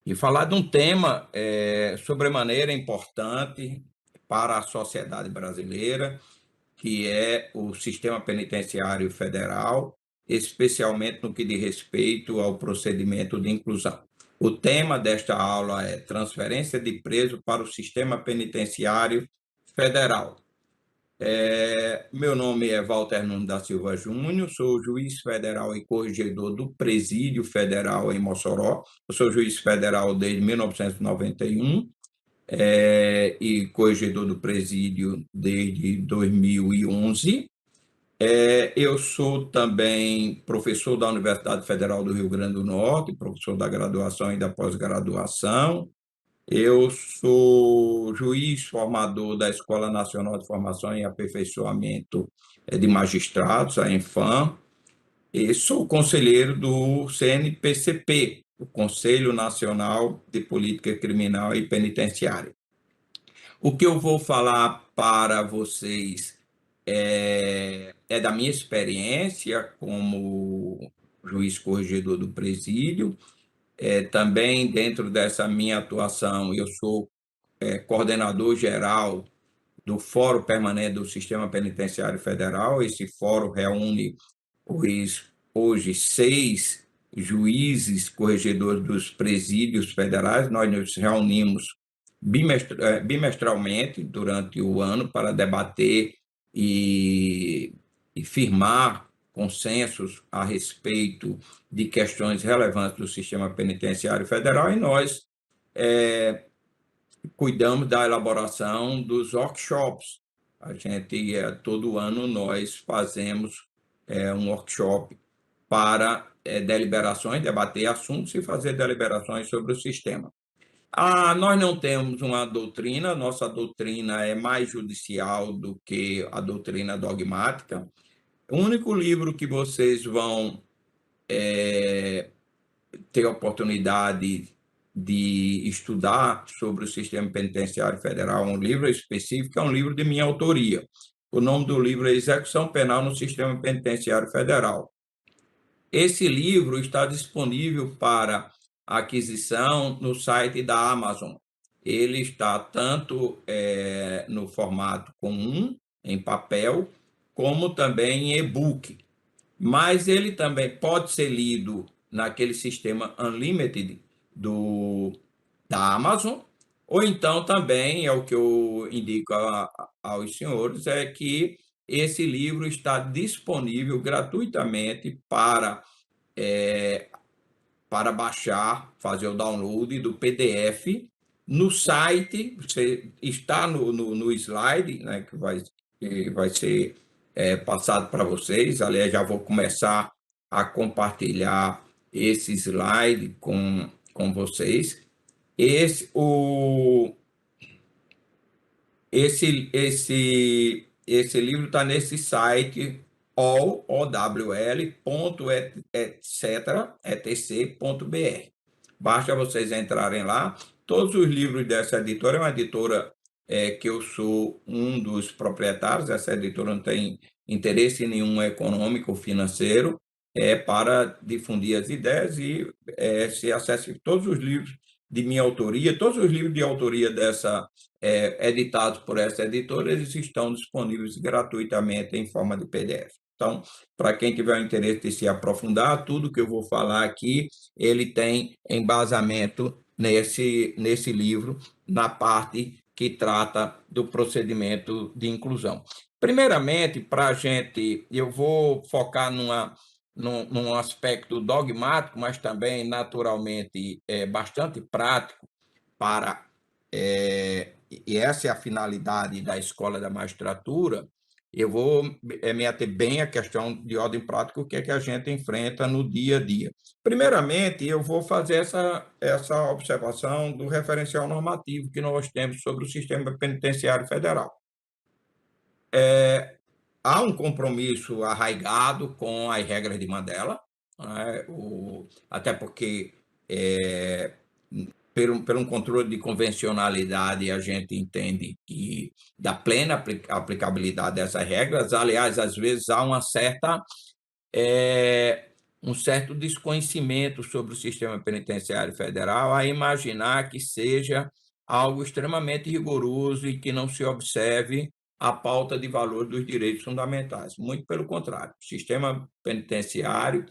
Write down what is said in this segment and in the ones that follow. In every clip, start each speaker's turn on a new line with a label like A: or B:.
A: e falar de um tema sobremaneira importante para a sociedade brasileira, que é o sistema penitenciário federal, especialmente no que diz respeito ao procedimento de inclusão. O tema desta aula é transferência de preso para o sistema penitenciário federal. Meu nome é Walter Nunes da Silva Júnior, sou juiz federal e corregedor do Presídio Federal em Mossoró. Eu sou juiz federal desde 1991 e corregedor do Presídio desde 2011. Eu sou também professor da Universidade Federal do Rio Grande do Norte, professor da graduação e da pós-graduação. Eu sou juiz formador da Escola Nacional de Formação e Aperfeiçoamento de Magistrados, a ENFAM, e sou conselheiro do CNPCP, o Conselho Nacional de Política Criminal e Penitenciária. O que eu vou falar para vocês é da minha experiência como juiz corregedor do presídio. Também dentro dessa minha atuação, eu sou coordenador geral do Fórum Permanente do Sistema Penitenciário Federal. Esse fórum reúne hoje 6 juízes corregedores dos presídios federais. Nós nos reunimos bimestralmente durante o ano para debater e firmar consensos a respeito de questões relevantes do sistema penitenciário federal, e nós cuidamos da elaboração dos workshops. A gente, todo ano, nós fazemos um workshop para deliberações, debater assuntos e fazer deliberações sobre o sistema. Nós não temos uma doutrina, nossa doutrina é mais judicial do que a doutrina dogmática. O único livro que vocês vão ter a oportunidade de estudar sobre o sistema penitenciário federal, um livro específico, é um livro de minha autoria. O nome do livro é Execução Penal no Sistema Penitenciário Federal. Esse livro está disponível para aquisição no site da Amazon. Ele está tanto no formato comum, em papel, como também em e-book. Mas ele também pode ser lido naquele sistema Unlimited da Amazon, ou então também, é o que eu indico aos senhores, é que esse livro está disponível gratuitamente para baixar, fazer o download do PDF no site. Você está no slide, né, que vai ser passado para vocês. Aliás, já vou começar a compartilhar esse slide com vocês. Esse livro está nesse site owl.etc.br. Basta vocês entrarem lá. Todos os livros dessa editora, é uma editora que eu sou um dos proprietários. Essa editora não tem interesse nenhum econômico ou financeiro, para difundir as ideias, e se acesse todos os livros de minha autoria, todos os livros de autoria editados por essa editora, eles estão disponíveis gratuitamente em forma de PDF. Então, para quem tiver o interesse de se aprofundar, tudo que eu vou falar aqui, ele tem embasamento nesse livro, na parte que trata do procedimento de inclusão. Primeiramente, eu vou focar num aspecto dogmático, mas também, naturalmente, bastante prático, e essa é a finalidade da Escola da Magistratura. Eu vou me ater bem à questão de ordem prática, o que é que a gente enfrenta no dia a dia. Primeiramente, eu vou fazer essa observação do referencial normativo que nós temos sobre o sistema penitenciário federal. Há um compromisso arraigado com as regras de Mandela, né? Até porque, por um controle de convencionalidade, a gente entende que da plena aplicabilidade dessas regras. Aliás, às vezes há uma certa um certo desconhecimento sobre o sistema penitenciário federal, a imaginar que seja algo extremamente rigoroso e que não se observe a pauta de valor dos direitos fundamentais. Muito pelo contrário, o sistema penitenciário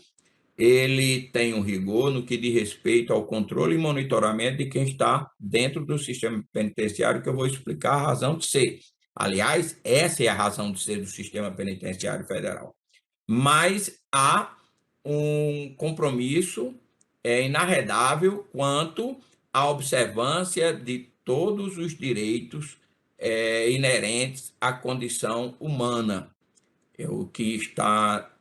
A: ele tem um rigor no que diz respeito ao controle e monitoramento de quem está dentro do sistema penitenciário, que eu vou explicar a razão de ser. Aliás, essa é a razão de ser do sistema penitenciário federal. Mas há um compromisso inarredável quanto à observância de todos os direitos inerentes à condição humana, o que está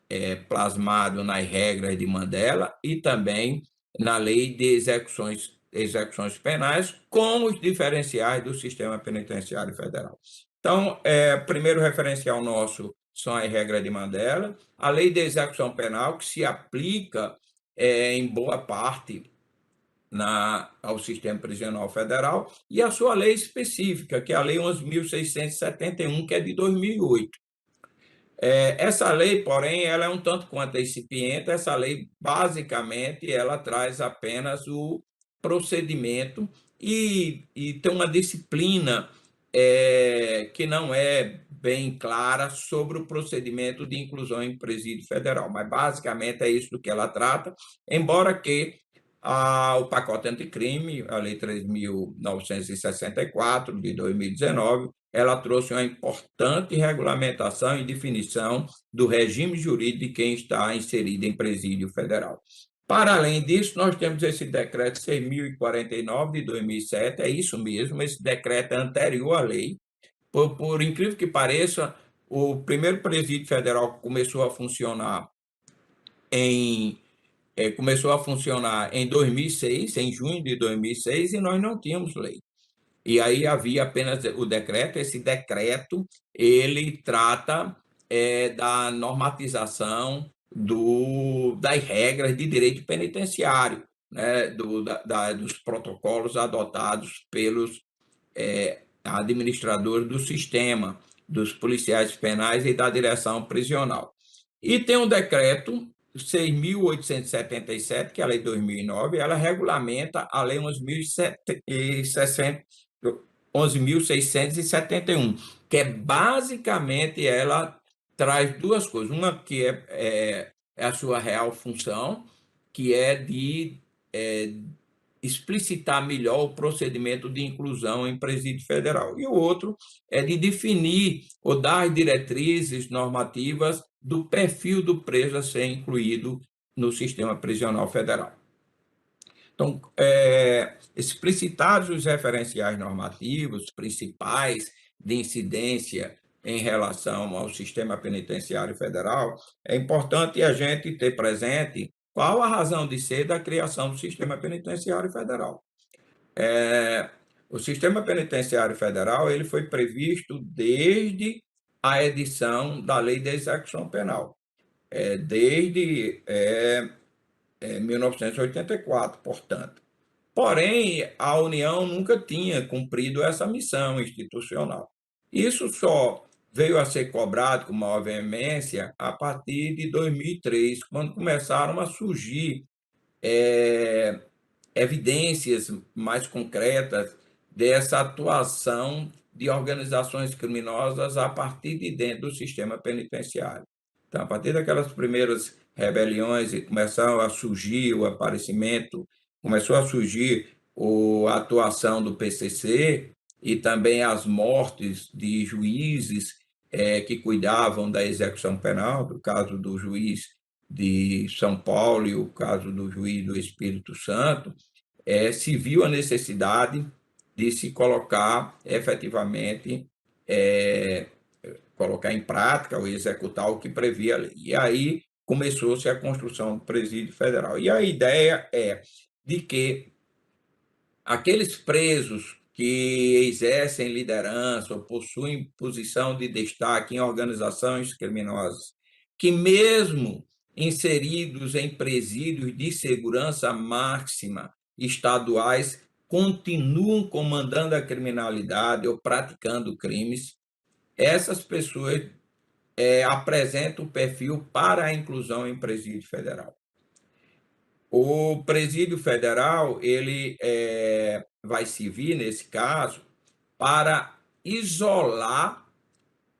A: plasmado nas regras de Mandela e também na lei de execuções penais, com os diferenciais do sistema penitenciário federal. Então, primeiro referencial nosso são as regras de Mandela, a lei de execução penal, que se aplica em boa parte ao sistema prisional federal, e a sua lei específica, que é a Lei 11.671, que é de 2008. Essa lei, porém, ela é um tanto quanto incipiente. Essa lei, basicamente, ela traz apenas o procedimento e tem uma disciplina que não é bem clara sobre o procedimento de inclusão em presídio federal, mas basicamente é isso do que ela trata, embora que o pacote anticrime, a Lei 3.964, de 2019, ela trouxe uma importante regulamentação e definição do regime jurídico de quem está inserido em presídio federal. Para além disso, nós temos esse decreto 6.049 de 2007, é isso mesmo, esse decreto é anterior à lei. Por incrível que pareça, o primeiro presídio federal começou a funcionar em 2006, em junho de 2006, e nós não tínhamos lei. E aí havia apenas o decreto. Esse decreto ele trata da normatização das regras de direito penitenciário, né, dos protocolos adotados pelos administradores do sistema, dos policiais penais e da direção prisional. E tem um decreto 6.877, que é a Lei 2009, ela regulamenta a Lei 11.671, que é basicamente, ela traz duas coisas. Uma que é a sua real função, que é de explicitar melhor o procedimento de inclusão em presídio federal. E o outro é de definir ou dar diretrizes normativas do perfil do preso a ser incluído no sistema prisional federal. Então, explicitados os referenciais normativos principais de incidência em relação ao sistema penitenciário federal, é importante a gente ter presente qual a razão de ser da criação do sistema penitenciário federal. O sistema penitenciário federal ele foi previsto desde a edição da Lei de Execução Penal, desde 1984, portanto. Porém, a União nunca tinha cumprido essa missão institucional. Isso só veio a ser cobrado com maior veemência a partir de 2003, quando começaram a surgir evidências mais concretas dessa atuação de organizações criminosas a partir de dentro do sistema penitenciário. Então, a partir daquelas primeiras rebeliões e começou a surgir o aparecimento, começou a surgir a atuação do PCC e também as mortes de juízes que cuidavam da execução penal, do caso do juiz de São Paulo e o caso do juiz do Espírito Santo, se viu a necessidade de se colocar efetivamente, colocar em prática ou executar o que previa a lei. E aí começou-se a construção do presídio federal. E a ideia é de que aqueles presos que exercem liderança ou possuem posição de destaque em organizações criminosas, que mesmo inseridos em presídios de segurança máxima estaduais, continuam comandando a criminalidade ou praticando crimes, essas pessoas apresentam o perfil para a inclusão em presídio federal. O presídio federal, ele vai servir, nesse caso, para isolar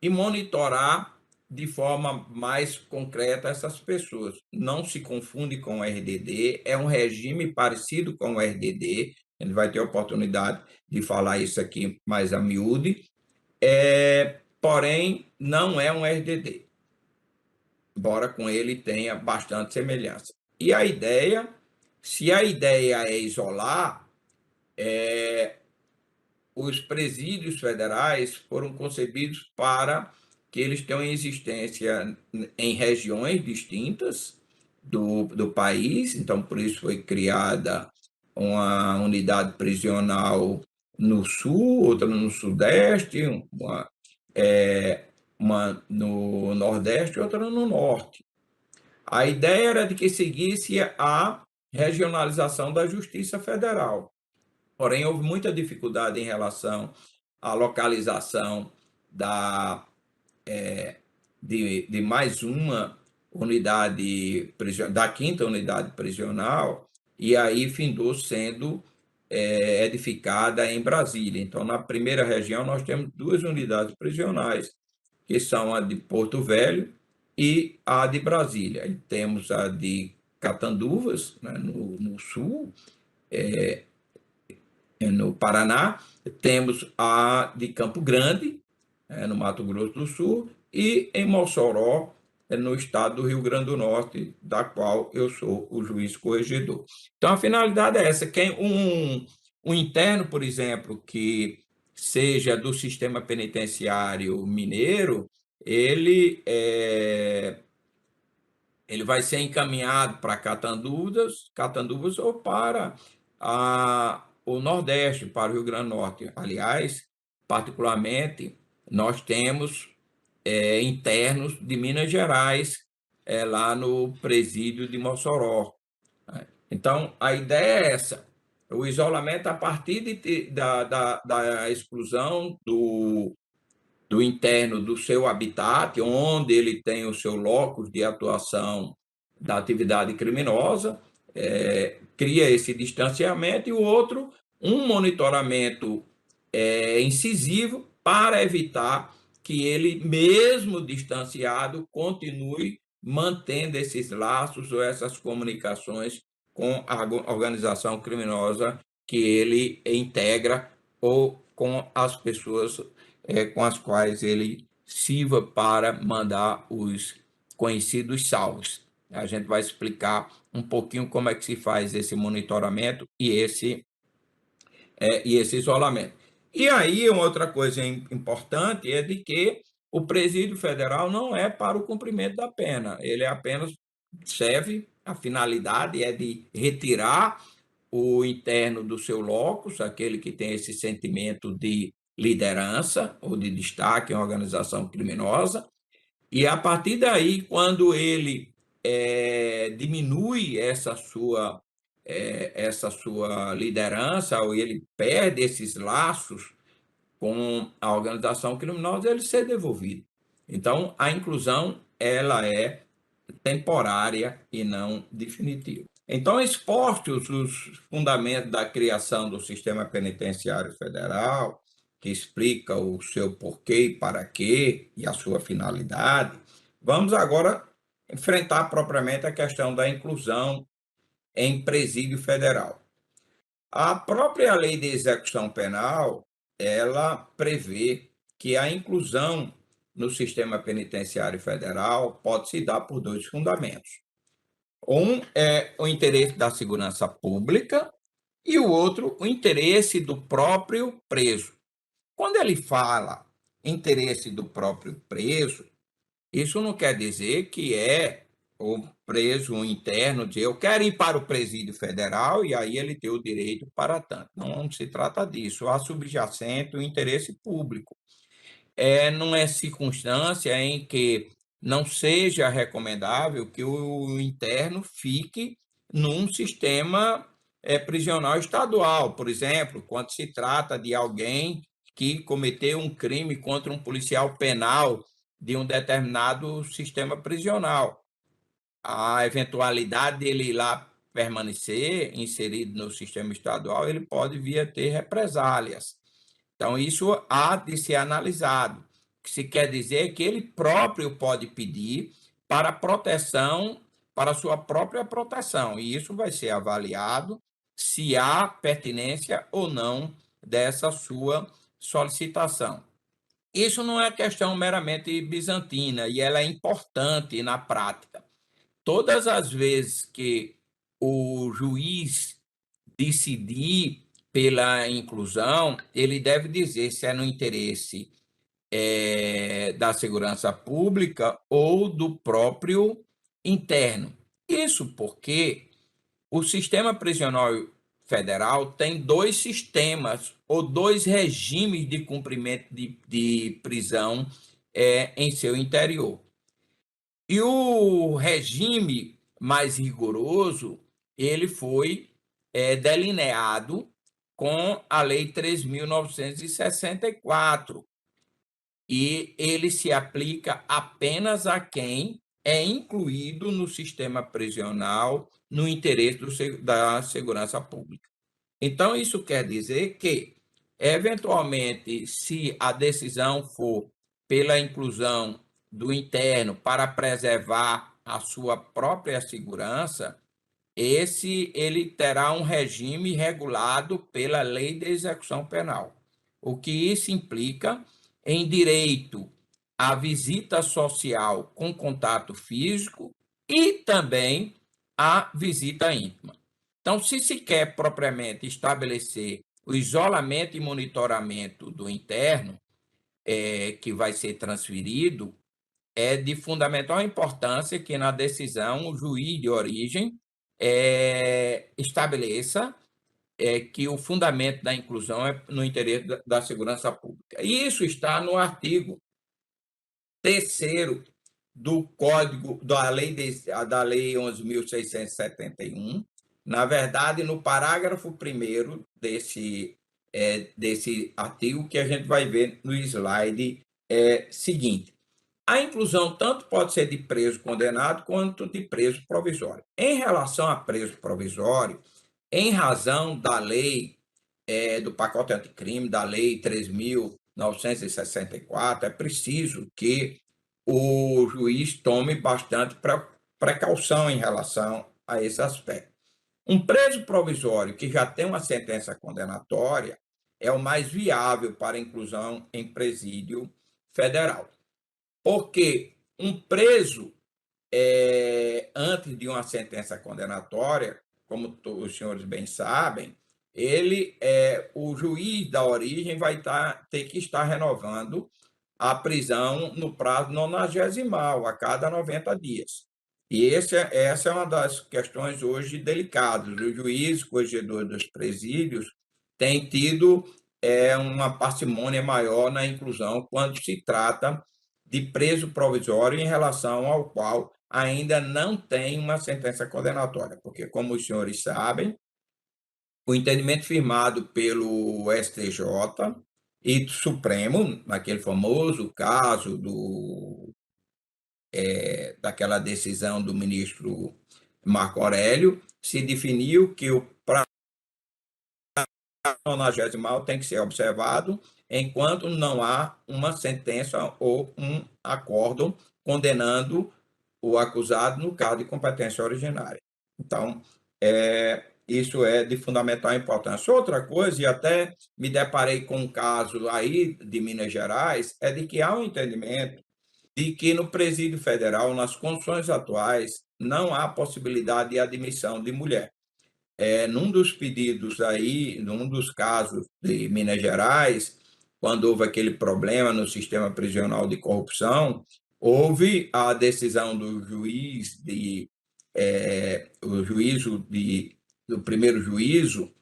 A: e monitorar de forma mais concreta essas pessoas. Não se confunde com o RDD, é um regime parecido com o RDD, a gente vai ter a oportunidade de falar isso aqui mais a miúde, porém não é um RDD, embora com ele tenha bastante semelhança. E a ideia, se a ideia é isolar, os presídios federais foram concebidos para que eles tenham existência em regiões distintas do país, então por isso foi criada uma unidade prisional no sul, outra no sudeste, uma no nordeste e outra no norte. A ideia era de que seguisse a regionalização da Justiça Federal. Porém, houve muita dificuldade em relação à localização da, de mais uma unidade da quinta unidade prisional, e aí findou sendo edificada em Brasília. Então, na primeira região, nós temos duas unidades prisionais, que são a de Porto Velho e a de Brasília. E temos a de Catanduvas, né, no sul, no Paraná, temos a de Campo Grande, no Mato Grosso do Sul, e em Mossoró, no estado do Rio Grande do Norte, da qual eu sou o juiz corregedor. Então, a finalidade é essa: quem um interno, por exemplo, que seja do sistema penitenciário mineiro, ele ele vai ser encaminhado para Catanduvas ou para o Nordeste, para o Rio Grande do Norte. Aliás, particularmente, nós temos internos de Minas Gerais lá no presídio de Mossoró. Então, a ideia é essa: o isolamento a partir da exclusão do interno do seu habitat, onde ele tem o seu locus de atuação da atividade criminosa, cria esse distanciamento, e o outro, um monitoramento incisivo para evitar que ele, mesmo distanciado, continue mantendo esses laços ou essas comunicações com a organização criminosa que ele integra ou com as pessoas com as quais ele sirva para mandar os conhecidos salvos. A gente vai explicar um pouquinho como é que se faz esse monitoramento e esse isolamento. E aí, uma outra coisa importante é de que o presídio federal não é para o cumprimento da pena, ele apenas serve, a finalidade é de retirar o interno do seu locus, aquele que tem esse sentimento de liderança ou de destaque em organização criminosa, e a partir daí, quando ele diminui essa sua liderança, ou ele perde esses laços com a organização criminosa, ele ser devolvido. Então, a inclusão ela é temporária e não definitiva. Então, expostos os fundamentos da criação do sistema penitenciário federal, que explica o seu porquê e para quê e a sua finalidade, vamos agora enfrentar propriamente a questão da inclusão em presídio federal. A própria lei de execução penal, ela prevê que a inclusão no sistema penitenciário federal pode se dar por dois fundamentos. Um é o interesse da segurança pública e o outro, o interesse do próprio preso. Quando ele fala interesse do próprio preso, isso não quer dizer que o preso, o interno, dizer eu quero ir para o presídio federal e aí ele tem o direito para tanto. Não se trata disso. Há subjacente o interesse público. Não é circunstância em que não seja recomendável que o interno fique num sistema prisional estadual. Por exemplo, quando se trata de alguém que cometeu um crime contra um policial penal de um determinado sistema prisional. A eventualidade dele ir lá permanecer inserido no sistema estadual, ele pode vir a ter represálias. Então, isso há de ser analisado. O que se quer dizer é que ele próprio pode pedir para proteção, para sua própria proteção, e isso vai ser avaliado se há pertinência ou não dessa sua solicitação. Isso não é questão meramente bizantina, e ela é importante na prática. Todas as vezes que o juiz decidir pela inclusão, ele deve dizer se é no interesse da segurança pública ou do próprio interno. Isso porque o sistema prisional federal tem dois sistemas ou dois regimes de cumprimento de prisão em seu interior. E o regime mais rigoroso, ele foi delineado com a Lei 3.964, e ele se aplica apenas a quem é incluído no sistema prisional no interesse da segurança pública. Então, isso quer dizer que, eventualmente, se a decisão for pela inclusão do interno para preservar a sua própria segurança, ele terá um regime regulado pela Lei de Execução Penal. O que isso implica em direito à visita social com contato físico e também à visita íntima. Então, se se quer propriamente estabelecer o isolamento e monitoramento do interno, que vai ser transferido, é de fundamental importância que na decisão o juiz de origem estabeleça que o fundamento da inclusão é no interesse da segurança pública. E isso está no artigo 3º do Código da Lei 11.671, na verdade, no parágrafo 1º desse artigo, que a gente vai ver no slide seguinte. A inclusão tanto pode ser de preso condenado quanto de preso provisório. Em relação a preso provisório, em razão da lei do pacote anticrime, da Lei 3.964, é preciso que o juiz tome bastante precaução em relação a esse aspecto. Um preso provisório que já tem uma sentença condenatória é o mais viável para inclusão em presídio federal, porque um preso antes de uma sentença condenatória, como os senhores bem sabem, o juiz da origem vai ter que estar renovando a prisão no prazo nonagesimal, a cada 90 dias. E essa é uma das questões hoje delicadas. O juiz corregedor dos presídios tem tido uma parcimônia maior na inclusão quando se trata de preso provisório em relação ao qual ainda não tem uma sentença condenatória, porque, como os senhores sabem, o entendimento firmado pelo STJ e Supremo, naquele famoso caso daquela decisão do ministro Marco Aurélio, se definiu que o prazo nonagesimal tem que ser observado enquanto não há uma sentença ou um acórdão condenando o acusado no caso de competência originária. Então, isso é de fundamental importância. Outra coisa, e até me deparei com um caso aí de Minas Gerais, é de que há um entendimento de que no presídio federal, nas condições atuais, não há possibilidade de admissão de mulher. Num dos pedidos aí, num dos casos de Minas Gerais, quando houve aquele problema no sistema prisional de corrupção, houve a decisão do juiz do primeiro juízo,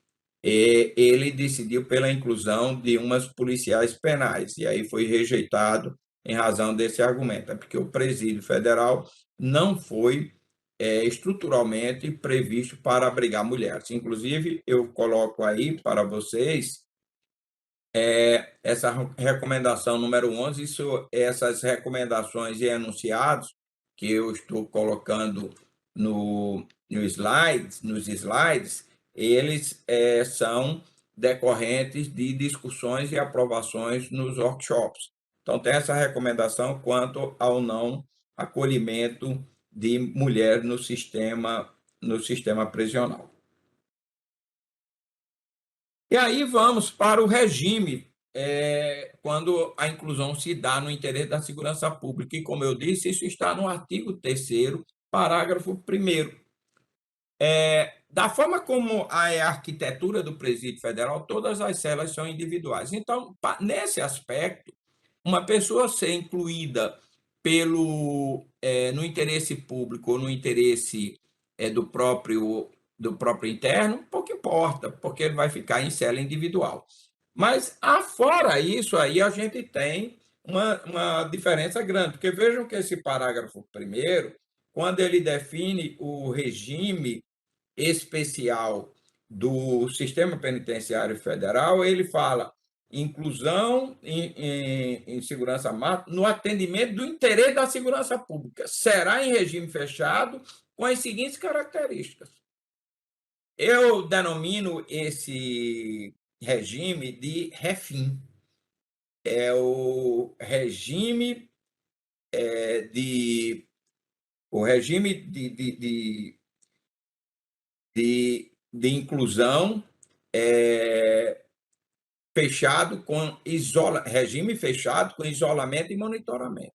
A: ele decidiu pela inclusão de umas policiais penais, e aí foi rejeitado em razão desse argumento, porque o presídio federal não foi estruturalmente previsto para abrigar mulheres. Inclusive, eu coloco aí para vocês essa recomendação número 11, essas recomendações e enunciados que eu estou colocando nos slides, eles são decorrentes de discussões e aprovações nos workshops. Então, tem essa recomendação quanto ao não acolhimento de mulher no sistema prisional. E aí vamos para o regime, quando a inclusão se dá no interesse da segurança pública. E, como eu disse, isso está no artigo 3º, parágrafo 1º. Da forma como é a arquitetura do Presídio Federal, todas as celas são individuais. Então, nesse aspecto, uma pessoa ser incluída no interesse público ou no interesse do próprio interno, pouco importa, porque ele vai ficar em cela individual. Mas, afora isso, aí a gente tem uma diferença grande, porque vejam que esse parágrafo primeiro, quando ele define o regime especial do Sistema Penitenciário Federal, ele fala inclusão em segurança máxima no atendimento do interesse da segurança pública. Será em regime fechado com as seguintes características. Eu denomino esse regime de refim. É o regime de inclusão fechado com regime fechado com isolamento e monitoramento.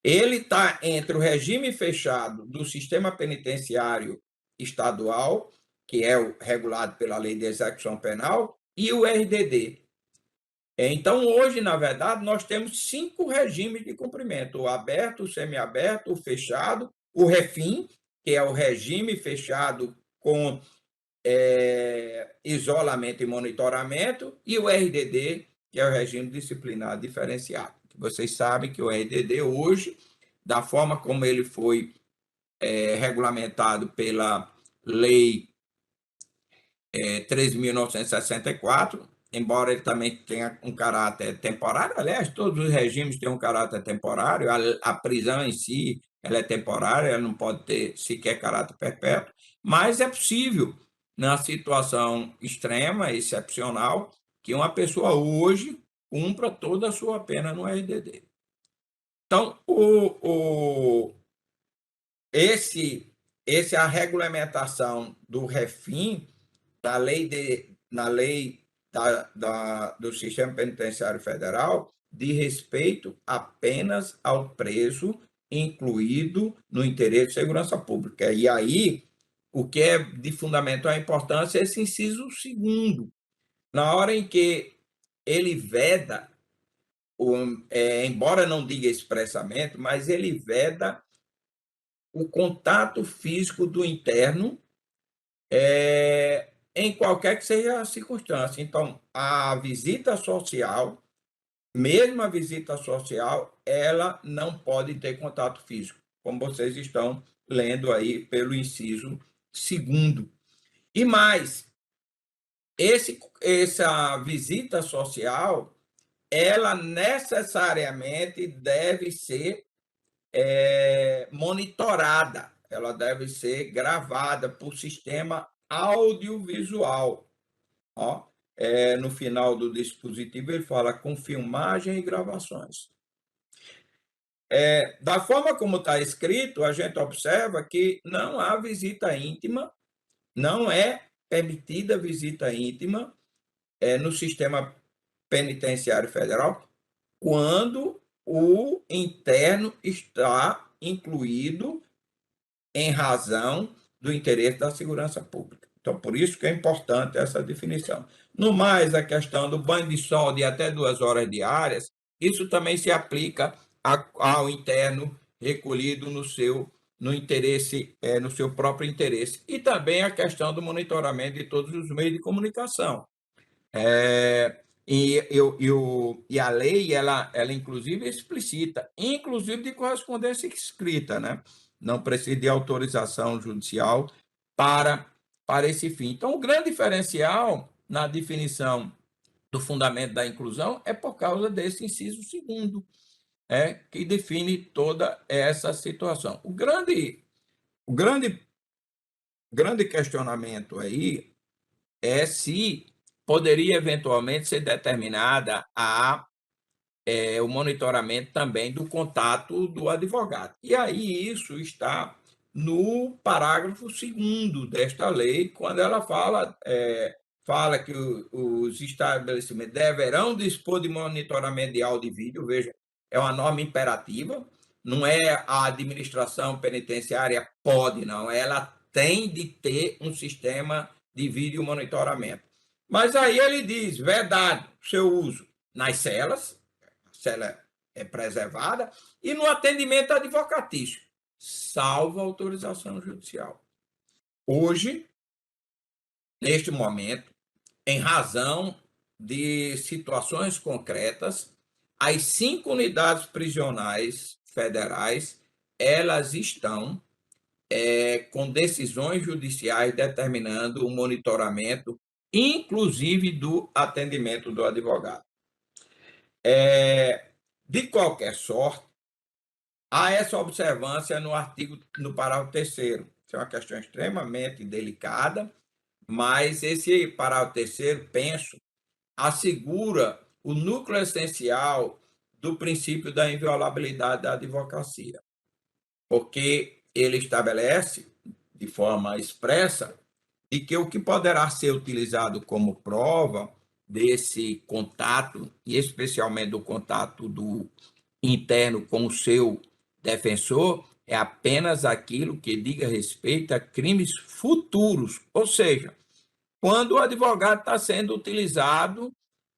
A: Ele está entre o regime fechado do sistema penitenciário estadual, que é regulado pela Lei de Execução Penal, e o RDD. Então, hoje, na verdade, nós temos 5 regimes de cumprimento: o aberto, o semiaberto, o fechado, o refim, que é o regime fechado com isolamento e monitoramento, e o RDD, que é o regime disciplinar diferenciado. Vocês sabem que o RDD hoje, da forma como ele foi regulamentado pela Lei 13.964, embora ele também tenha um caráter temporário, aliás, todos os regimes têm um caráter temporário, a prisão em si ela é temporária, ela não pode ter sequer caráter perpétuo, mas é possível, na situação extrema, excepcional, que uma pessoa hoje cumpra toda a sua pena no RDD. Então, a regulamentação do refim na lei do Sistema Penitenciário Federal de respeito apenas ao preso incluído no interesse de segurança pública. E aí, o que é de fundamental importância é esse inciso 2º. Na hora em que ele veda, embora não diga expressamente, mas ele veda o contato físico do interno em qualquer que seja a circunstância. Então, a visita social, mesmo a visita social, ela não pode ter contato físico, como vocês estão lendo aí pelo inciso 2º. E mais, essa visita social, ela necessariamente deve ser monitorada, ela deve ser gravada por sistema audiovisual. No final do dispositivo, ele fala com filmagem e gravações. Da forma como está escrito, a gente observa que não há visita íntima, não é permitida visita íntima no sistema penitenciário federal quando o interno está incluído em razão do interesse da segurança pública. Então, por isso que é importante essa definição. No mais, a questão do banho de sol de até 2 horas diárias, isso também se aplica ao interno recolhido no seu próprio interesse. E também a questão do monitoramento de todos os meios de comunicação. E a lei, ela inclusive explicita, inclusive de correspondência escrita, né? Não precisa de autorização judicial para esse fim. Então, o grande diferencial na definição do fundamento da inclusão é por causa desse inciso 2º, que define toda essa situação. O grande grande questionamento aí é se poderia eventualmente ser determinada o monitoramento também do contato do advogado. E aí isso está no parágrafo 2º desta lei, quando ela fala que os estabelecimentos deverão dispor de monitoramento de áudio e vídeo, veja, é uma norma imperativa, não é a administração penitenciária pode, não, ela tem de ter um sistema de vídeo monitoramento. Mas aí ele diz, vedado seu uso nas celas, cela é preservada, e no atendimento advocatício, salvo autorização judicial. Hoje, neste momento, em razão de situações concretas, as 5 unidades prisionais federais, elas estão com decisões judiciais determinando o monitoramento, inclusive do atendimento do advogado. De qualquer sorte, há essa observância no parágrafo 3º. Isso é uma questão extremamente delicada, mas esse parágrafo 3º, penso, assegura o núcleo essencial do princípio da inviolabilidade da advocacia, porque ele estabelece, de forma expressa, de que o que poderá ser utilizado como prova desse contato, e especialmente do contato do interno com o seu defensor, é apenas aquilo que diga respeito a crimes futuros, ou seja, quando o advogado está sendo utilizado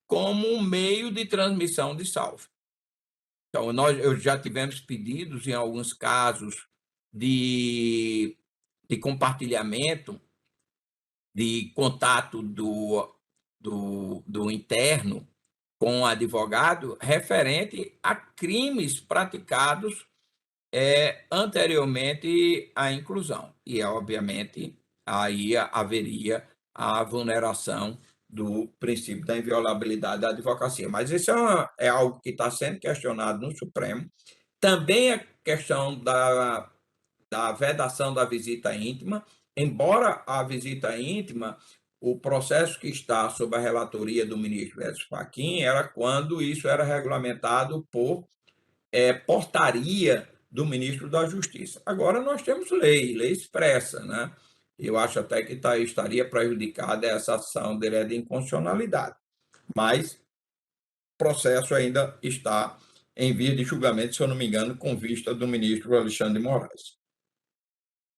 A: como um meio de transmissão de salvo. Então, eu já tivemos pedidos, em alguns casos, de compartilhamento, de contato do interno com o advogado referente a crimes praticados anteriormente à inclusão. E, obviamente, aí haveria a vulneração do princípio da inviolabilidade da advocacia. Mas isso é algo que está sendo questionado no Supremo. Também a questão da vedação da visita íntima, embora a visita íntima, o processo que está sob a relatoria do ministro Edson Fachin era quando isso era regulamentado por portaria do ministro da Justiça. Agora nós temos lei expressa, né? Eu acho até que estaria prejudicada essa ação de inconstitucionalidade, mas o processo ainda está em via de julgamento, se eu não me engano, com vista do ministro Alexandre de Moraes.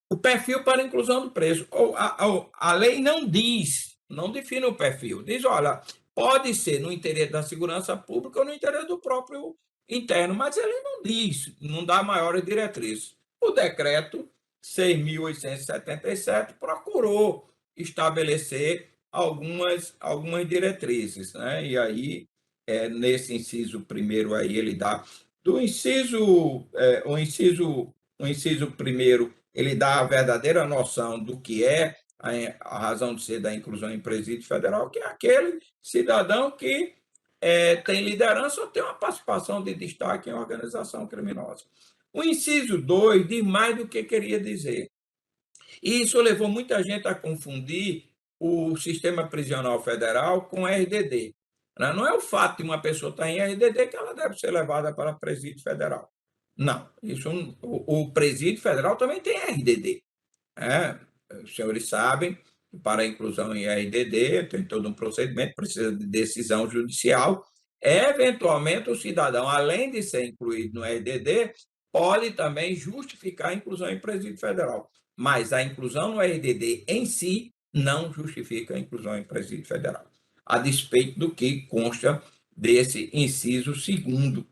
A: O perfil para inclusão do preso. A lei não diz, não define o perfil. Diz, olha, pode ser no interesse da segurança pública ou no interesse do próprio interno, mas ele não diz, não dá maiores diretrizes. O decreto 6.877 procurou estabelecer algumas diretrizes, né? E aí, nesse inciso primeiro, aí ele dá do inciso, o inciso primeiro, ele dá a verdadeira noção do que é a razão de ser da inclusão em presídio federal, que é aquele cidadão que tem liderança ou tem uma participação de destaque em organização criminosa. O inciso 2 diz mais do que queria dizer. E isso levou muita gente a confundir o sistema prisional federal com RDD. Não é o fato de uma pessoa estar em RDD que ela deve ser levada para presídio federal. Não, o presídio federal também tem RDD. Os senhores sabem que para a inclusão em RDD tem todo um procedimento, precisa de decisão judicial. Eventualmente, o cidadão, além de ser incluído no RDD, pode também justificar a inclusão em presídio federal. Mas a inclusão no RDD em si não justifica a inclusão em presídio federal, a despeito do que consta desse inciso 2º.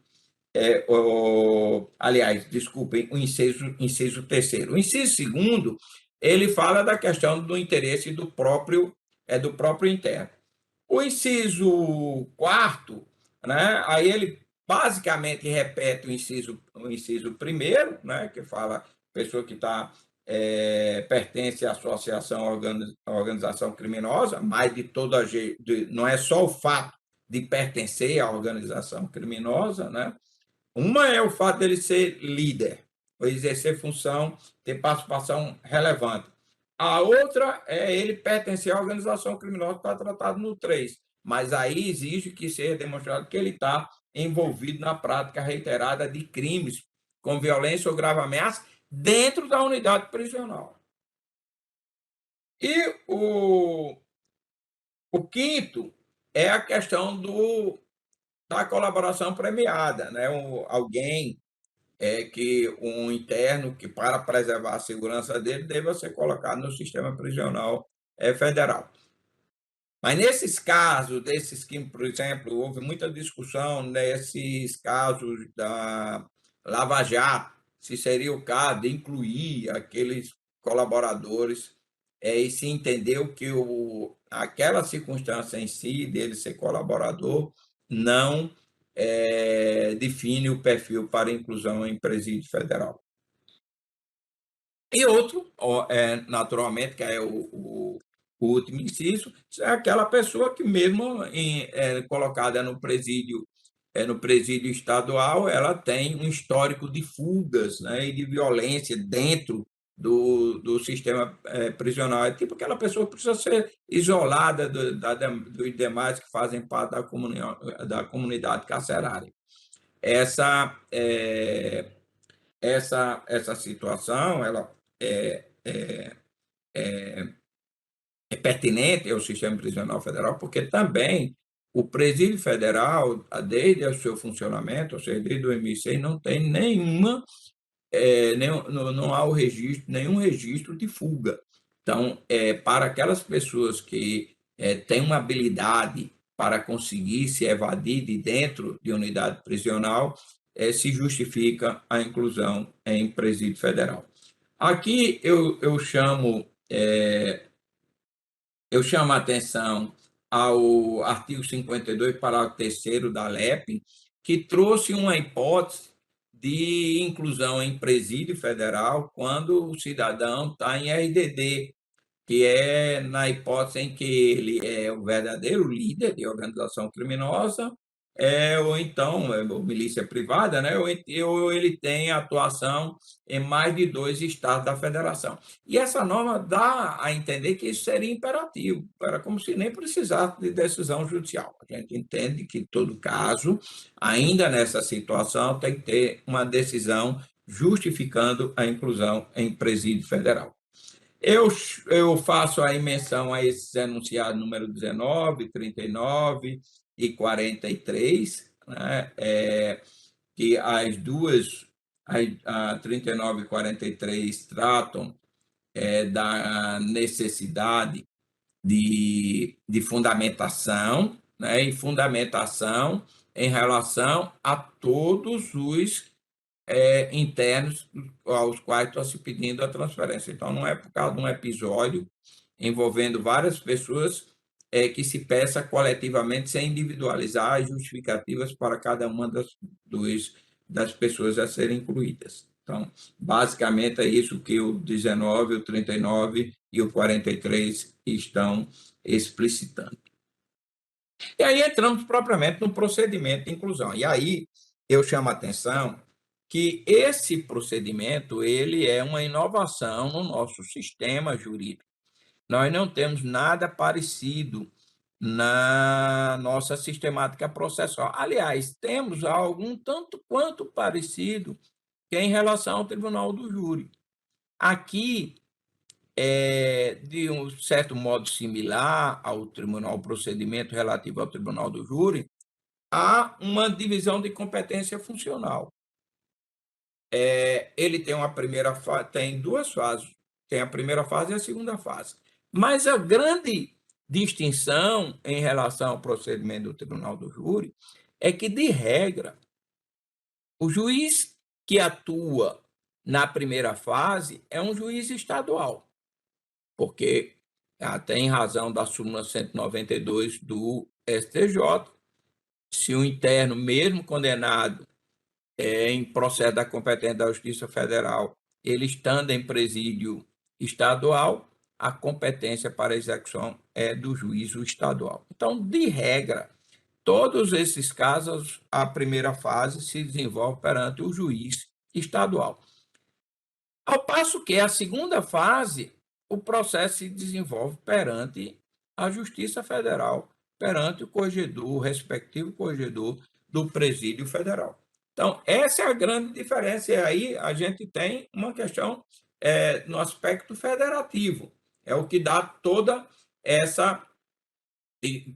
A: Aliás, desculpem, o inciso 3º. O inciso 2º, ele fala da questão do interesse do próprio interno. O inciso 4º, né, aí ele basicamente repete o inciso primeiro, né, que fala pessoa que pertence à associação, organização criminosa, mas não é só o fato de pertencer à organização criminosa, né? Uma é o fato dele ser líder, ou exercer função, ter participação relevante. A outra é ele pertencer à organização criminosa que está tratado no 3, mas aí exige que seja demonstrado que ele está envolvido na prática reiterada de crimes com violência ou grave ameaça dentro da unidade prisional. E o quinto é a questão da colaboração premiada, né? Alguém que um interno que, para preservar a segurança dele, deva ser colocado no sistema prisional federal. Mas nesses casos, desses que, por exemplo, houve muita discussão nesses casos da Lava Jato, se seria o caso de incluir aqueles colaboradores, e se entendeu que aquela circunstância em si, dele ser colaborador, não define o perfil para inclusão em presídio federal. E outro, naturalmente, que é o último inciso, é aquela pessoa que mesmo colocada no presídio estadual, ela tem um histórico de fugas, né, e de violência dentro do sistema prisional. É tipo aquela pessoa que precisa ser isolada dos demais que fazem parte da comunidade carcerária. Essa, é, essa situação, ela é pertinente ao sistema prisional federal, porque também o presídio federal, desde o seu funcionamento, ou seja, desde 2006, não tem não há nenhum registro de fuga. Então, para aquelas pessoas que têm uma habilidade para conseguir se evadir de dentro de unidade prisional, se justifica a inclusão em presídio federal. Aqui eu chamo a atenção ao artigo 52, parágrafo 3º da LEP, que trouxe uma hipótese de inclusão em presídio federal quando o cidadão está em RDD, que é na hipótese em que ele é o verdadeiro líder de organização criminosa, ou então milícia privada, né? Ou ele tem atuação em mais de 2 estados da federação. E essa norma dá a entender que isso seria imperativo, era como se nem precisasse de decisão judicial. A gente entende que, em todo caso, ainda nessa situação, tem que ter uma decisão justificando a inclusão em presídio federal. Eu faço aí menção a esses enunciados número 19, 39 e 43, né? Que as duas, a 39 e 43, tratam da necessidade de fundamentação, né? E fundamentação em relação a todos os internos aos quais está se pedindo a transferência. Então, não é por causa de um episódio envolvendo várias pessoas que se peça coletivamente, sem individualizar as justificativas para cada uma das pessoas a serem incluídas. Então, basicamente é isso que o 19, o 39 e o 43 estão explicitando. E aí entramos propriamente no procedimento de inclusão. E aí eu chamo a atenção que esse procedimento ele é uma inovação no nosso sistema jurídico. Nós não temos nada parecido na nossa sistemática processual. Aliás, temos algo um tanto quanto parecido que é em relação ao Tribunal do Júri. Aqui, de um certo modo similar ao procedimento relativo ao Tribunal do Júri, há uma divisão de competência funcional. Ele tem tem 2 fases, tem a primeira fase e a segunda fase. Mas a grande distinção em relação ao procedimento do Tribunal do Júri é que, de regra, o juiz que atua na primeira fase é um juiz estadual, porque até em razão da súmula 192 do STJ, se o interno, mesmo condenado em processo da competência da Justiça Federal, ele estando em presídio estadual, a competência para execução é do juízo estadual. Então, de regra, todos esses casos, a primeira fase se desenvolve perante o juiz estadual. Ao passo que a segunda fase o processo se desenvolve perante a Justiça Federal, perante o corregedor, o respectivo corregedor do Presídio Federal. Então, essa é a grande diferença, e aí a gente tem uma questão no aspecto federativo, é o que dá toda essa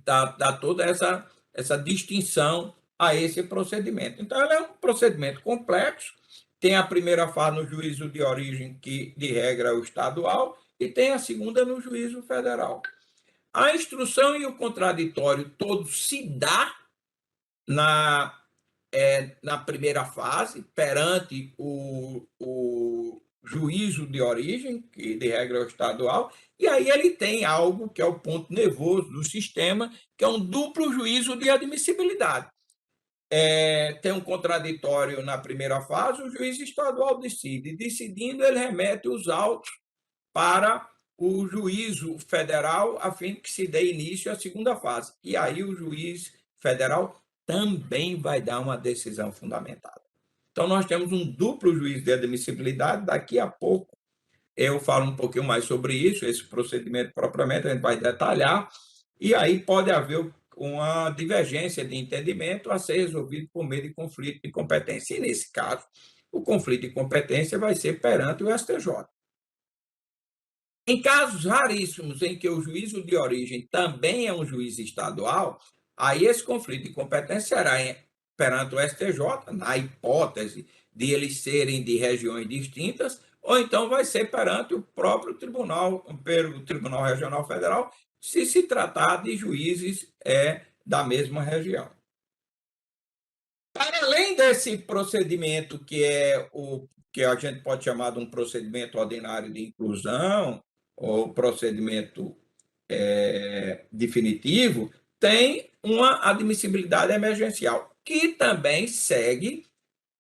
A: dá toda essa distinção a esse procedimento. Então, ele é um procedimento complexo, tem a primeira fase no juízo de origem, que de regra é o estadual, e tem a segunda no juízo federal. A instrução e o contraditório todo se dá na, na primeira fase, perante o juízo de origem, que de regra é o estadual, e aí ele tem algo que é o ponto nervoso do sistema, que é um duplo juízo de admissibilidade. Tem um contraditório na primeira fase, o juiz estadual decide. Decidindo, ele remete os autos para o juízo federal, a fim de que se dê início à segunda fase. E aí o juiz federal também vai dar uma decisão fundamentada. Então, nós temos um duplo juízo de admissibilidade. Daqui a pouco eu falo um pouquinho mais sobre isso, esse procedimento propriamente, a gente vai detalhar, e aí pode haver uma divergência de entendimento a ser resolvido por meio de conflito de competência. E, nesse caso, o conflito de competência vai ser perante o STJ. Em casos raríssimos em que o juízo de origem também é um juiz estadual, aí esse conflito de competência será perante o STJ, na hipótese de eles serem de regiões distintas, ou então vai ser perante o próprio tribunal, pelo Tribunal Regional Federal, se tratar de juízes da mesma região. Para além desse procedimento, que é o que a gente pode chamar de um procedimento ordinário de inclusão, ou procedimento definitivo, tem uma admissibilidade emergencial, que também segue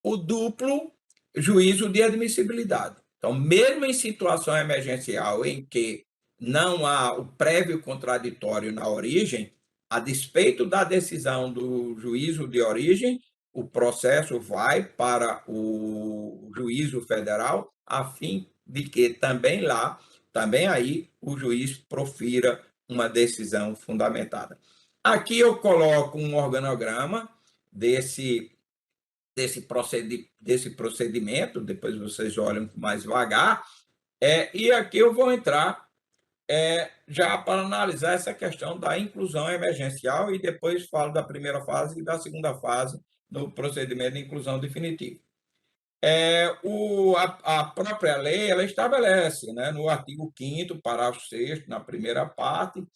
A: o duplo juízo de admissibilidade. Então, mesmo em situação emergencial em que não há o prévio contraditório na origem, a despeito da decisão do juízo de origem, o processo vai para o juízo federal, a fim de que também aí, o juiz profira uma decisão fundamentada. Aqui eu coloco um organograma desse procedimento, depois vocês olham mais devagar, e aqui eu vou entrar já para analisar essa questão da inclusão emergencial, e depois falo da primeira fase e da segunda fase no procedimento de inclusão definitiva. A própria lei ela estabelece, né, no artigo 5º, parágrafo 6º, na primeira parte,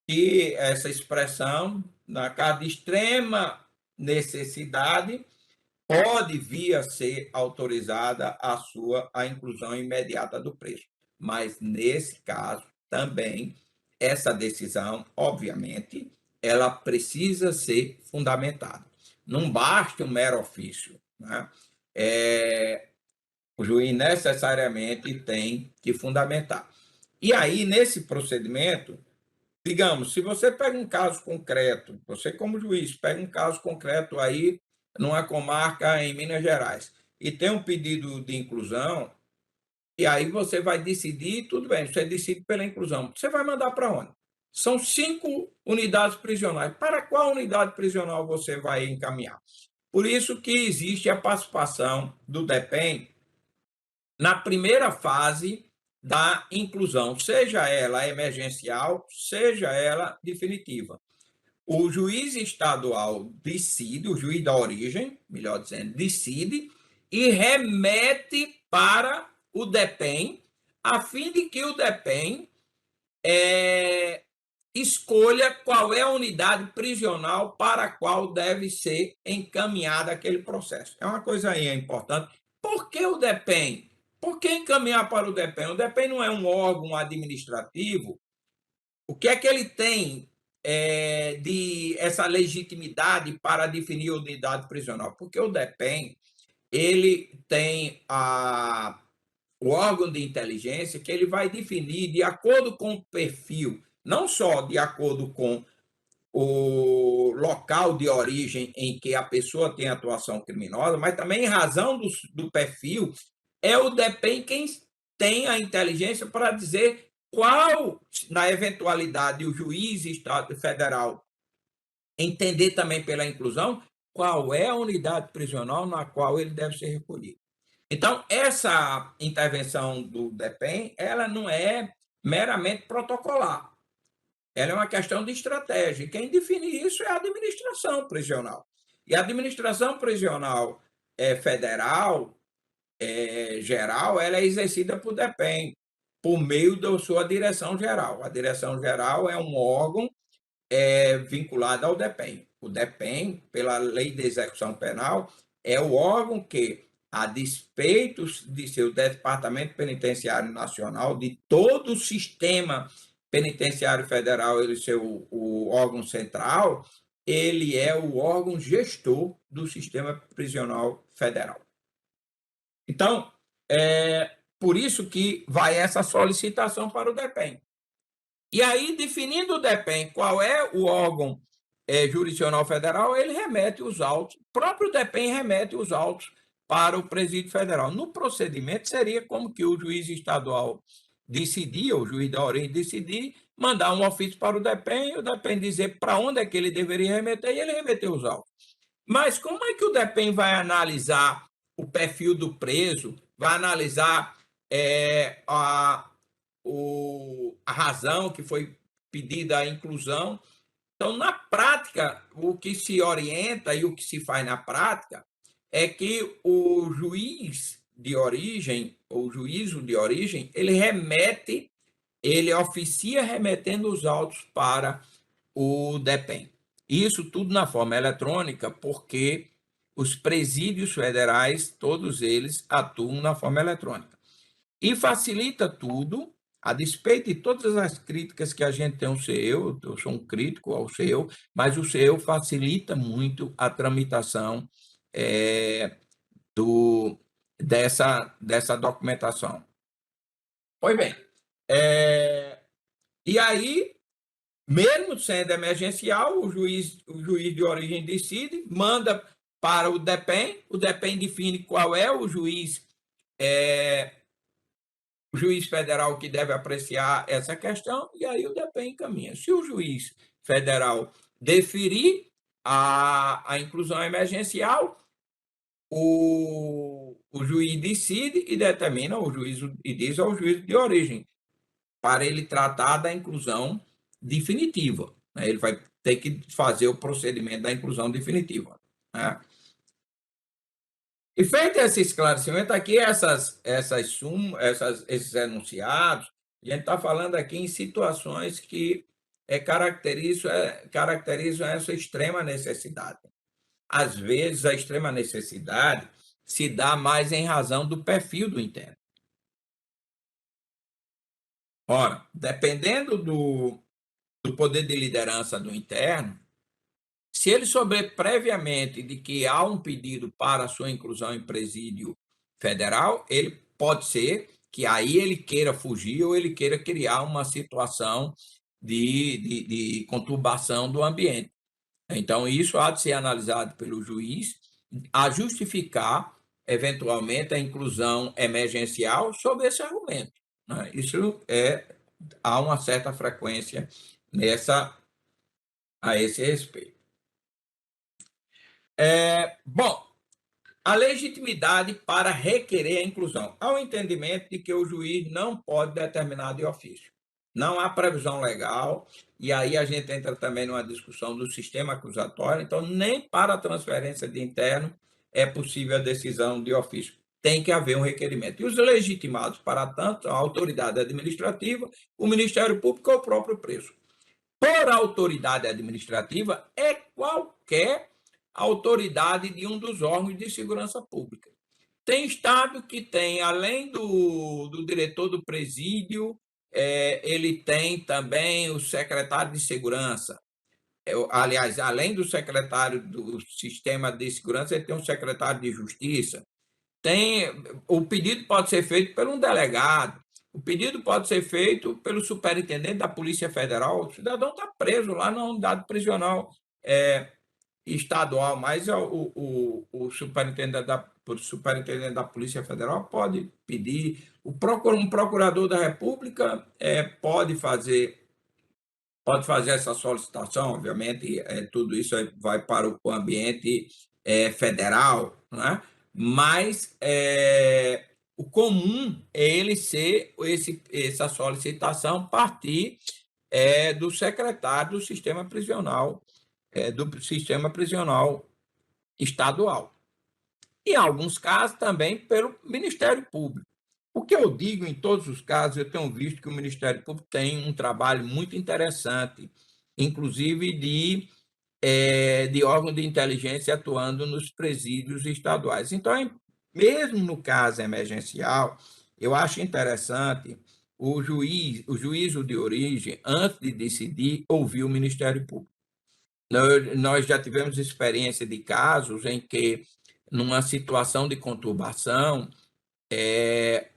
A: que essa expressão, na caso de extrema necessidade, pode vir a ser autorizada a inclusão imediata do preço. Mas, nesse caso, também, essa decisão, obviamente, ela precisa ser fundamentada. Não basta um mero ofício, né? O juiz necessariamente tem que fundamentar. E aí, nesse procedimento, digamos, se você pega um caso concreto, você como juiz pega um caso concreto aí numa comarca em Minas Gerais e tem um pedido de inclusão, e aí você vai decidir, tudo bem, você decide pela inclusão. Você vai mandar para onde? São 5 unidades prisionais. Para qual unidade prisional você vai encaminhar? Por isso que existe a participação do DEPEN na primeira fase da inclusão, seja ela emergencial, seja ela definitiva. O juiz estadual decide, o juiz da origem, melhor dizendo, decide e remete para o DEPEN, a fim de que o DEPEN escolha qual é a unidade prisional para a qual deve ser encaminhado aquele processo. É uma coisa aí importante. Por que o DEPEN? Por que encaminhar para o DEPEN? O DEPEN não é um órgão administrativo. O que é que ele tem de essa legitimidade para definir a unidade prisional? Porque o DEPEN ele tem o órgão de inteligência que ele vai definir de acordo com o perfil, não só de acordo com o local de origem em que a pessoa tem atuação criminosa, mas também em razão do perfil, é o DEPEN quem tem a inteligência para dizer Qual, na eventualidade, o juiz federal entender também pela inclusão, qual é a unidade prisional na qual ele deve ser recolhido. Então, essa intervenção do DEPEN, ela não é meramente protocolar, ela é uma questão de estratégia. E quem define isso é a administração prisional. E a administração prisional federal, geral, ela é exercida por DEPEN, por meio da sua direção geral. A direção geral é um órgão vinculado ao DEPEN. O DEPEN, pela Lei de Execução Penal, é o órgão que, a despeito de seu Departamento Penitenciário Nacional, de todo o sistema penitenciário federal, ele ser o órgão central, ele é o órgão gestor do sistema prisional federal. Então, por isso que vai essa solicitação para o DEPEN. E aí, definindo o DEPEN, qual é o órgão jurisdicional federal, ele remete os autos, o próprio DEPEN remete os autos para o Presídio Federal. No procedimento, seria como que o juiz estadual decidir, o juiz da origem decidir, mandar um ofício para o DEPEN, e o DEPEN dizer para onde é que ele deveria remeter, e ele remeter os autos. Mas como é que o DEPEN vai analisar o perfil do preso, vai analisar a razão que foi pedida a inclusão? Então, na prática, o que se orienta e o que se faz na prática é que o juiz de origem, ou juízo de origem, ele oficia remetendo os autos para o DEPEN. Isso tudo na forma eletrônica, porque os presídios federais, todos eles, atuam na forma eletrônica. E facilita tudo, a despeito de todas as críticas que a gente tem ao CEU, eu sou um crítico ao CEU, mas o CEU facilita muito a tramitação dessa documentação. Pois bem, e aí, mesmo sendo emergencial, o juiz de origem decide, manda para o DEPEN define qual é o juiz federal que deve apreciar essa questão, e aí o DEPEN encaminha. Se o juiz federal deferir a inclusão emergencial, o juiz decide e determina o juízo e diz ao juiz de origem para ele tratar da inclusão definitiva. Né? Ele vai ter que fazer o procedimento da inclusão definitiva. Né? E feito esse esclarecimento aqui, esses enunciados, a gente está falando aqui em situações que caracterizam essa extrema necessidade. Às vezes, a extrema necessidade se dá mais em razão do perfil do interno. Ora, dependendo do poder de liderança do interno, se ele souber previamente de que há um pedido para a sua inclusão em presídio federal, ele pode ser que aí ele queira fugir ou ele queira criar uma situação de conturbação do ambiente. Então, isso há de ser analisado pelo juiz a justificar, eventualmente, a inclusão emergencial sob esse argumento. Né? Há uma certa frequência a esse respeito. Bom, a legitimidade para requerer a inclusão. Há o entendimento de que o juiz não pode determinar de ofício. Não há previsão legal, e aí a gente entra também numa discussão do sistema acusatório, então nem para a transferência de interno é possível a decisão de ofício. Tem que haver um requerimento. E os legitimados para tanto a autoridade administrativa, o Ministério Público ou o próprio preso. Por autoridade administrativa é qualquer autoridade de um dos órgãos de segurança pública. Tem estado que tem, além do diretor do presídio, ele tem também o secretário de segurança. Aliás, além do secretário do sistema de segurança, ele tem um secretário de justiça. O pedido pode ser feito por um delegado, o pedido pode ser feito pelo superintendente da Polícia Federal. O cidadão está preso lá na unidade prisional estadual, mas o superintendente da o superintendente da Polícia Federal pode pedir, um procurador da República pode fazer essa solicitação, obviamente, tudo isso vai para o ambiente federal, né? Mas o comum é ele ser essa solicitação partir do secretário do sistema prisional estadual. Em alguns casos, também pelo Ministério Público. O que eu digo em todos os casos, eu tenho visto que o Ministério Público tem um trabalho muito interessante, inclusive de órgão de inteligência atuando nos presídios estaduais. Então, mesmo no caso emergencial, eu acho interessante o juízo de origem, antes de decidir, ouvir o Ministério Público. Nós já tivemos experiência de casos em que, numa situação de conturbação,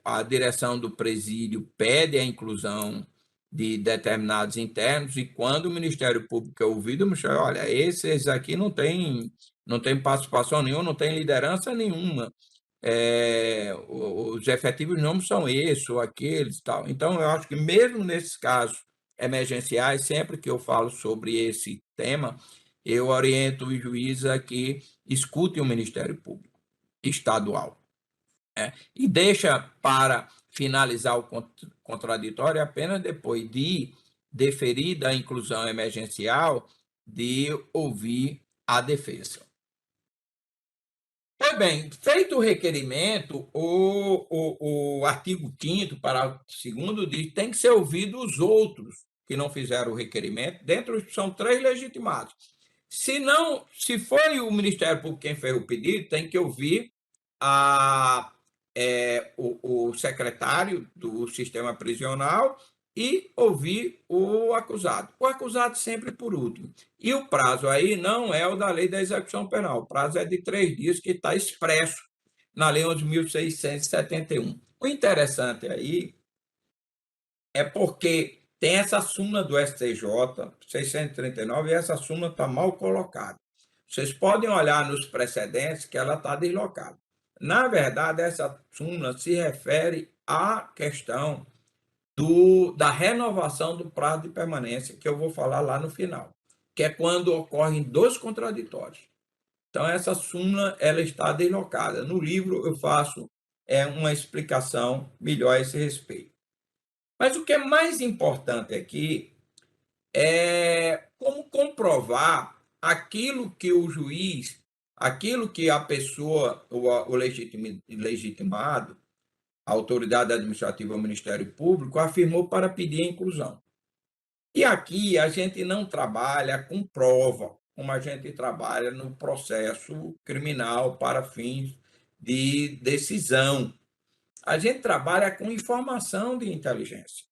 A: a direção do presídio pede a inclusão de determinados internos, e quando o Ministério Público é ouvido, o Ministério, olha, esses aqui não tem participação nenhuma, não tem liderança nenhuma, os efetivos não são esses ou aqueles, tal. Então, eu acho que mesmo nesses casos emergenciais, sempre que eu falo sobre esse tema, eu oriento os juízes a que escutem o Ministério Público estadual. E deixa para finalizar o contraditório apenas depois de deferida a inclusão emergencial, de ouvir a defesa. Pois bem, feito o requerimento, o artigo 5º, parágrafo 2º, diz que tem que ser ouvido os outros que não fizeram o requerimento, dentro são 3 legitimados. Se foi o Ministério Público quem fez o pedido, tem que ouvir o secretário do sistema prisional e ouvir o acusado. O acusado sempre por último. E o prazo aí não é o da lei da execução penal. O prazo é de 3 dias, que está expresso na lei 11.671. O interessante aí é porque tem essa súmula do STJ 639 e essa súmula está mal colocada. Vocês podem olhar nos precedentes que ela está deslocada. Na verdade, essa súmula se refere à questão da renovação do prazo de permanência, que eu vou falar lá no final, que é quando ocorrem 2 contraditórios. Então, essa súmula ela está deslocada. No livro, eu faço uma explicação melhor a esse respeito. Mas o que é mais importante aqui é como comprovar aquilo que o juiz, aquilo que a pessoa, o legitimado, a autoridade administrativa, o Ministério Público, afirmou para pedir a inclusão. E aqui a gente não trabalha com prova, como a gente trabalha no processo criminal para fins de decisão. A gente trabalha com informação de inteligência.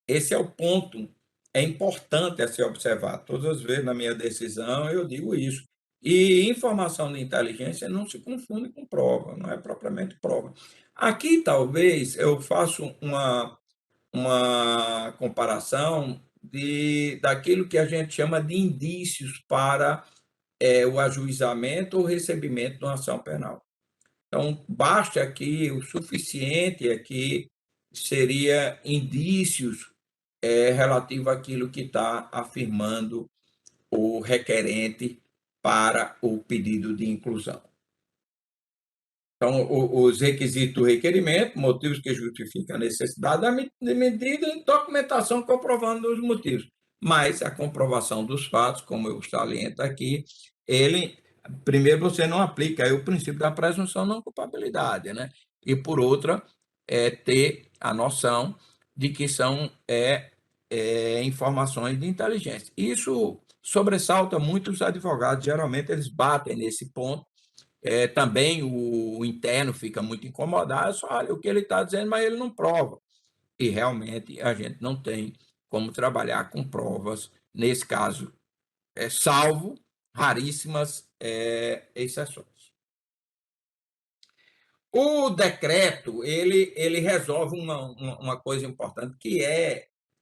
A: Esse é o ponto, é importante a ser observado. Todas as vezes na minha decisão eu digo isso. E informação de inteligência não se confunde com prova, não é propriamente prova. Aqui, talvez, eu faço uma comparação daquilo que a gente chama de indícios para o ajuizamento ou recebimento de uma ação penal. Então, basta aqui, o suficiente aqui seria indícios relativo àquilo que está afirmando o requerente para o pedido de inclusão. Então, os requisitos do requerimento, motivos que justificam a necessidade da medida e documentação comprovando os motivos. Mas a comprovação dos fatos, como eu saliento aqui, primeiro, você não aplica aí o princípio da presunção de não culpabilidade, né? E, por outra, ter a noção de que são informações de inteligência. Isso sobressalta muitos advogados, geralmente eles batem nesse ponto. Também o interno fica muito incomodado, só olha o que ele está dizendo, mas ele não prova. E realmente a gente não tem como trabalhar com provas nesse caso, salvo raríssimas exceções. O decreto ele resolve uma coisa importante, que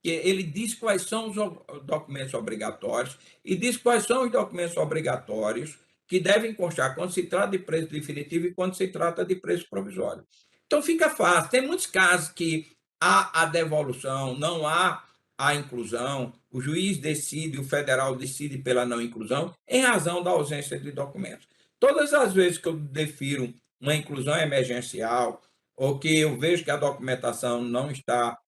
A: ele diz quais são os documentos obrigatórios e diz quais são os documentos obrigatórios que devem constar quando se trata de preço definitivo e quando se trata de preço provisório. Então fica fácil. Tem muitos casos que há a devolução, não há a inclusão, o juiz decide, o federal decide pela não inclusão, em razão da ausência de documentos. Todas as vezes que eu defiro uma inclusão emergencial, ou que eu vejo que a documentação não está,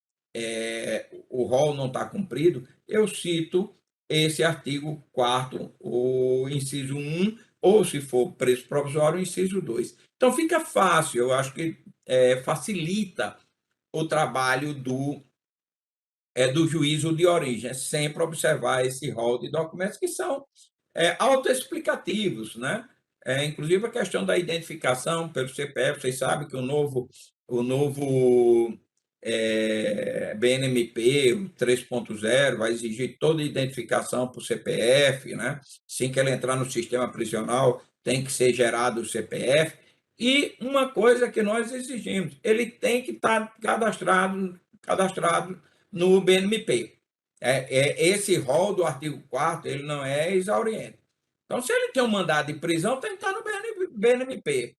A: o rol não está cumprido, eu cito esse artigo 4º, o inciso 1, ou se for preço provisório, o inciso 2. Então fica fácil, eu acho que facilita o trabalho do juízo de origem, é sempre observar esse rol de documentos que são autoexplicativos, né? Inclusive a questão da identificação pelo CPF, vocês sabem que o novo BNMP, o 3.0, vai exigir toda a identificação por CPF, né? Assim que ele entrar no sistema prisional, tem que ser gerado o CPF. E uma coisa que nós exigimos, ele tem que estar cadastrado no BNMP. Esse rol do artigo 4º, ele não é exauriente. Então, se ele tem um mandado de prisão, tem que estar no BNMP.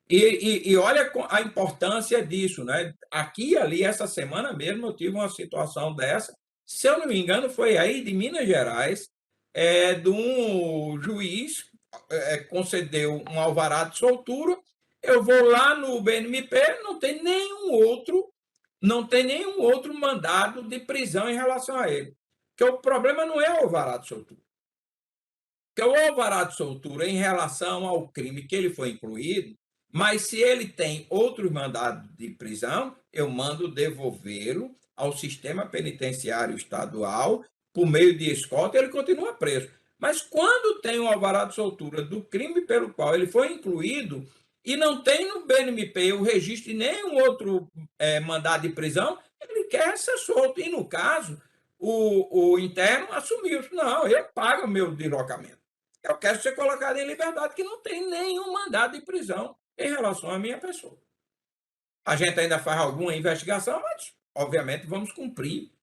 A: E olha a importância disso, né? Aqui e ali, essa semana mesmo, eu tive uma situação dessa. Se eu não me engano, foi aí de Minas Gerais, de um juiz concedeu um alvará de soltura. Eu vou lá no BNMP, não tem nenhum outro mandado de prisão em relação a ele. Porque o problema não é o alvará de soltura. Porque o alvará de soltura em relação ao crime que ele foi incluído, mas se ele tem outros mandados de prisão, eu mando devolvê-lo ao sistema penitenciário estadual por meio de escolta, ele continua preso. Mas quando tem o alvará de soltura do crime pelo qual ele foi incluído e não tem no BNMP o registro de nenhum outro mandado de prisão, ele quer ser solto. E no caso, o interno assumiu, não, ele paga o meu deslocamento. Eu quero ser colocado em liberdade, que não tem nenhum mandado de prisão em relação à minha pessoa. A gente ainda faz alguma investigação, mas, obviamente, vamos cumprir,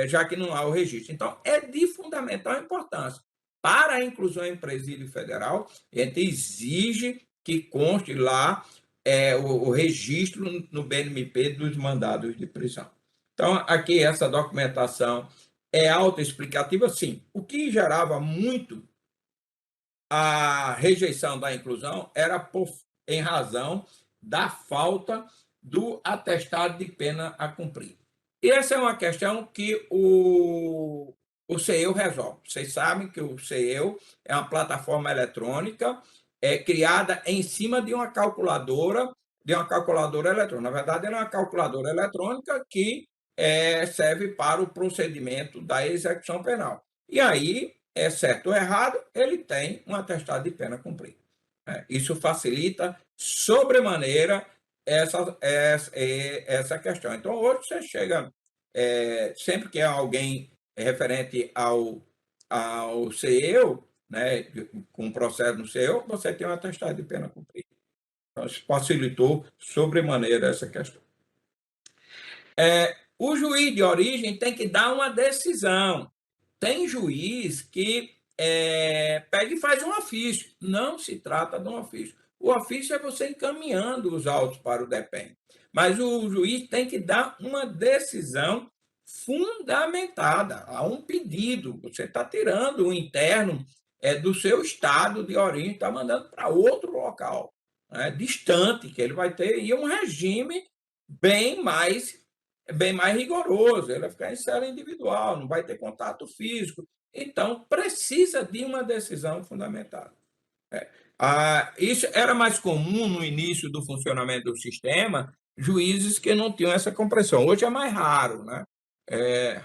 A: já que não há o registro. Então, é de fundamental importância. Para a inclusão em presídio federal, a gente exige que conste lá o registro no BNMP dos mandados de prisão. Então, aqui essa documentação é autoexplicativa, sim. O que gerava muito a rejeição da inclusão era em razão da falta do atestado de pena a cumprir. E essa é uma questão que o CEU resolve. Vocês sabem que o CEU é uma plataforma eletrônica criada em cima de uma calculadora eletrônica. Na verdade, é uma calculadora eletrônica que serve para o procedimento da execução penal. E aí, certo ou errado, ele tem um atestado de pena cumprida. Isso facilita sobremaneira essa questão. Então, hoje você chega, sempre que é alguém referente ao CEU, né, com processo no CEU, você tem um atestado de pena cumprida. Então, isso facilitou sobremaneira essa questão. O juiz de origem tem que dar uma decisão. Tem juiz que pega e faz um ofício. Não se trata de um ofício. O ofício é você encaminhando os autos para o DEPEN. Mas o juiz tem que dar uma decisão fundamentada. Há um pedido. Você está tirando o interno do seu estado de origem, está mandando para outro local, distante, que ele vai ter um regime bem mais rigoroso, ele vai ficar em cela individual, não vai ter contato físico. Então, precisa de uma decisão fundamentada. Isso era mais comum no início do funcionamento do sistema, juízes que não tinham essa compreensão. Hoje é mais raro, né?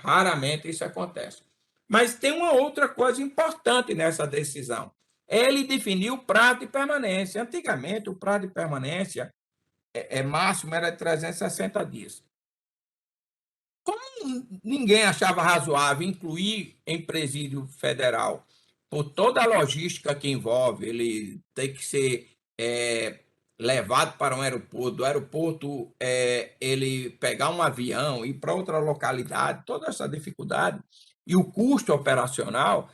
A: Raramente isso acontece. Mas tem uma outra coisa importante nessa decisão. Ele definiu o prazo de permanência. Antigamente, o prazo de permanência máximo era de 360 dias. Como ninguém achava razoável incluir em presídio federal, por toda a logística que envolve, ele tem que ser levado para um aeroporto, do aeroporto ele pegar um avião, ir para outra localidade, toda essa dificuldade, e o custo operacional,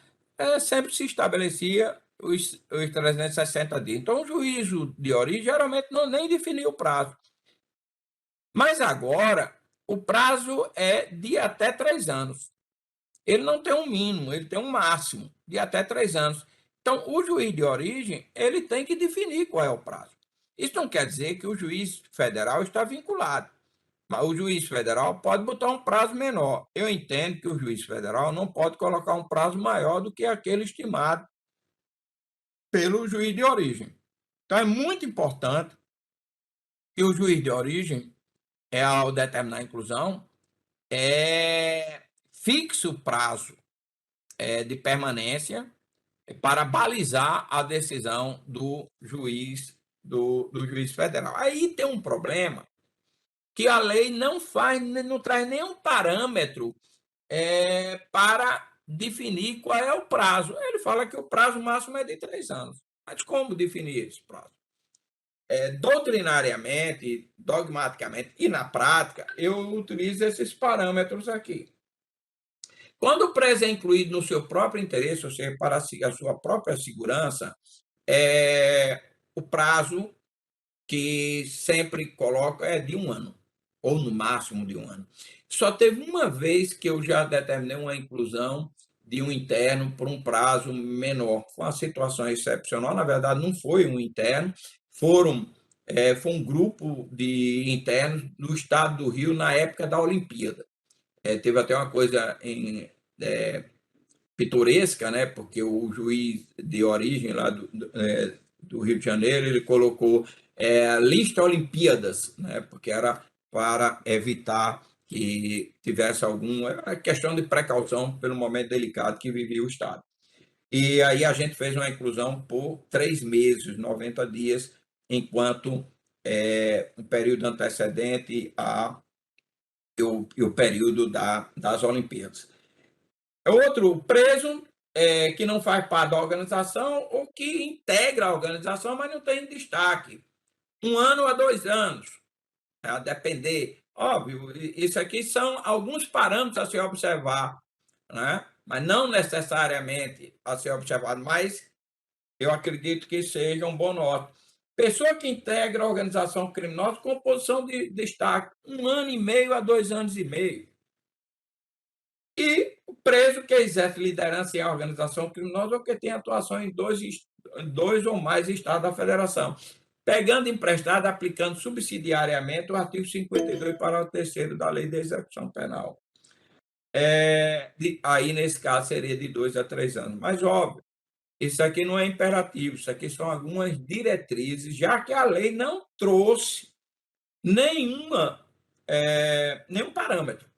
A: sempre se estabelecia os 360 dias. Então, o juízo de origem geralmente não nem definiu o prazo. Mas agora, o prazo é de até 3 anos. Ele não tem um mínimo, ele tem um máximo de até 3 anos. Então, o juiz de origem, ele tem que definir qual é o prazo. Isso não quer dizer que o juiz federal está vinculado, mas o juiz federal pode botar um prazo menor. Eu entendo que o juiz federal não pode colocar um prazo maior do que aquele estimado pelo juiz de origem. Então, é muito importante que o juiz de origem, ao determinar a inclusão, fixe o prazo de permanência para balizar a decisão do juiz federal. Aí tem um problema que a lei não traz nenhum parâmetro para definir qual é o prazo. Ele fala que o prazo máximo é de 3 anos. Mas como definir esse prazo? Doutrinariamente, dogmaticamente e na prática, eu utilizo esses parâmetros aqui. Quando o preso é incluído no seu próprio interesse, ou seja, para a sua própria segurança, o prazo que sempre coloca é de 1 ano, ou no máximo de 1 ano. Só teve uma vez que eu já determinei uma inclusão de um interno por um prazo menor. Foi uma situação excepcional, na verdade, não foi um interno, foi um grupo de internos no estado do Rio na época da Olimpíada. Teve até uma coisa pitoresca, né? Porque o juiz de origem lá do Rio de Janeiro, ele colocou lista Olimpíadas, né? Porque era para evitar que tivesse alguma questão de precaução pelo momento delicado que vivia o Estado. E aí a gente fez uma inclusão por 3 meses, 90 dias, enquanto o período antecedente o período das Olimpíadas. Outro preso que não faz parte da organização ou que integra a organização, mas não tem destaque. 1 ano a 2 anos, a depender. Óbvio, isso aqui são alguns parâmetros a se observar, né? Mas não necessariamente a ser observado, mas eu acredito que seja um bom norte. Pessoa que integra a organização criminosa com posição de destaque, 1 ano e meio a 2 anos e meio. E o preso que exerce liderança em organização criminosa ou que tem atuação em dois ou mais estados da federação, pegando emprestado, aplicando subsidiariamente o artigo 52, parágrafo 3º da Lei de Execução Penal. Aí, nesse caso, seria de 2 a 3 anos. Mas, óbvio, isso aqui não é imperativo, isso aqui são algumas diretrizes, já que a lei não trouxe nenhum parâmetro.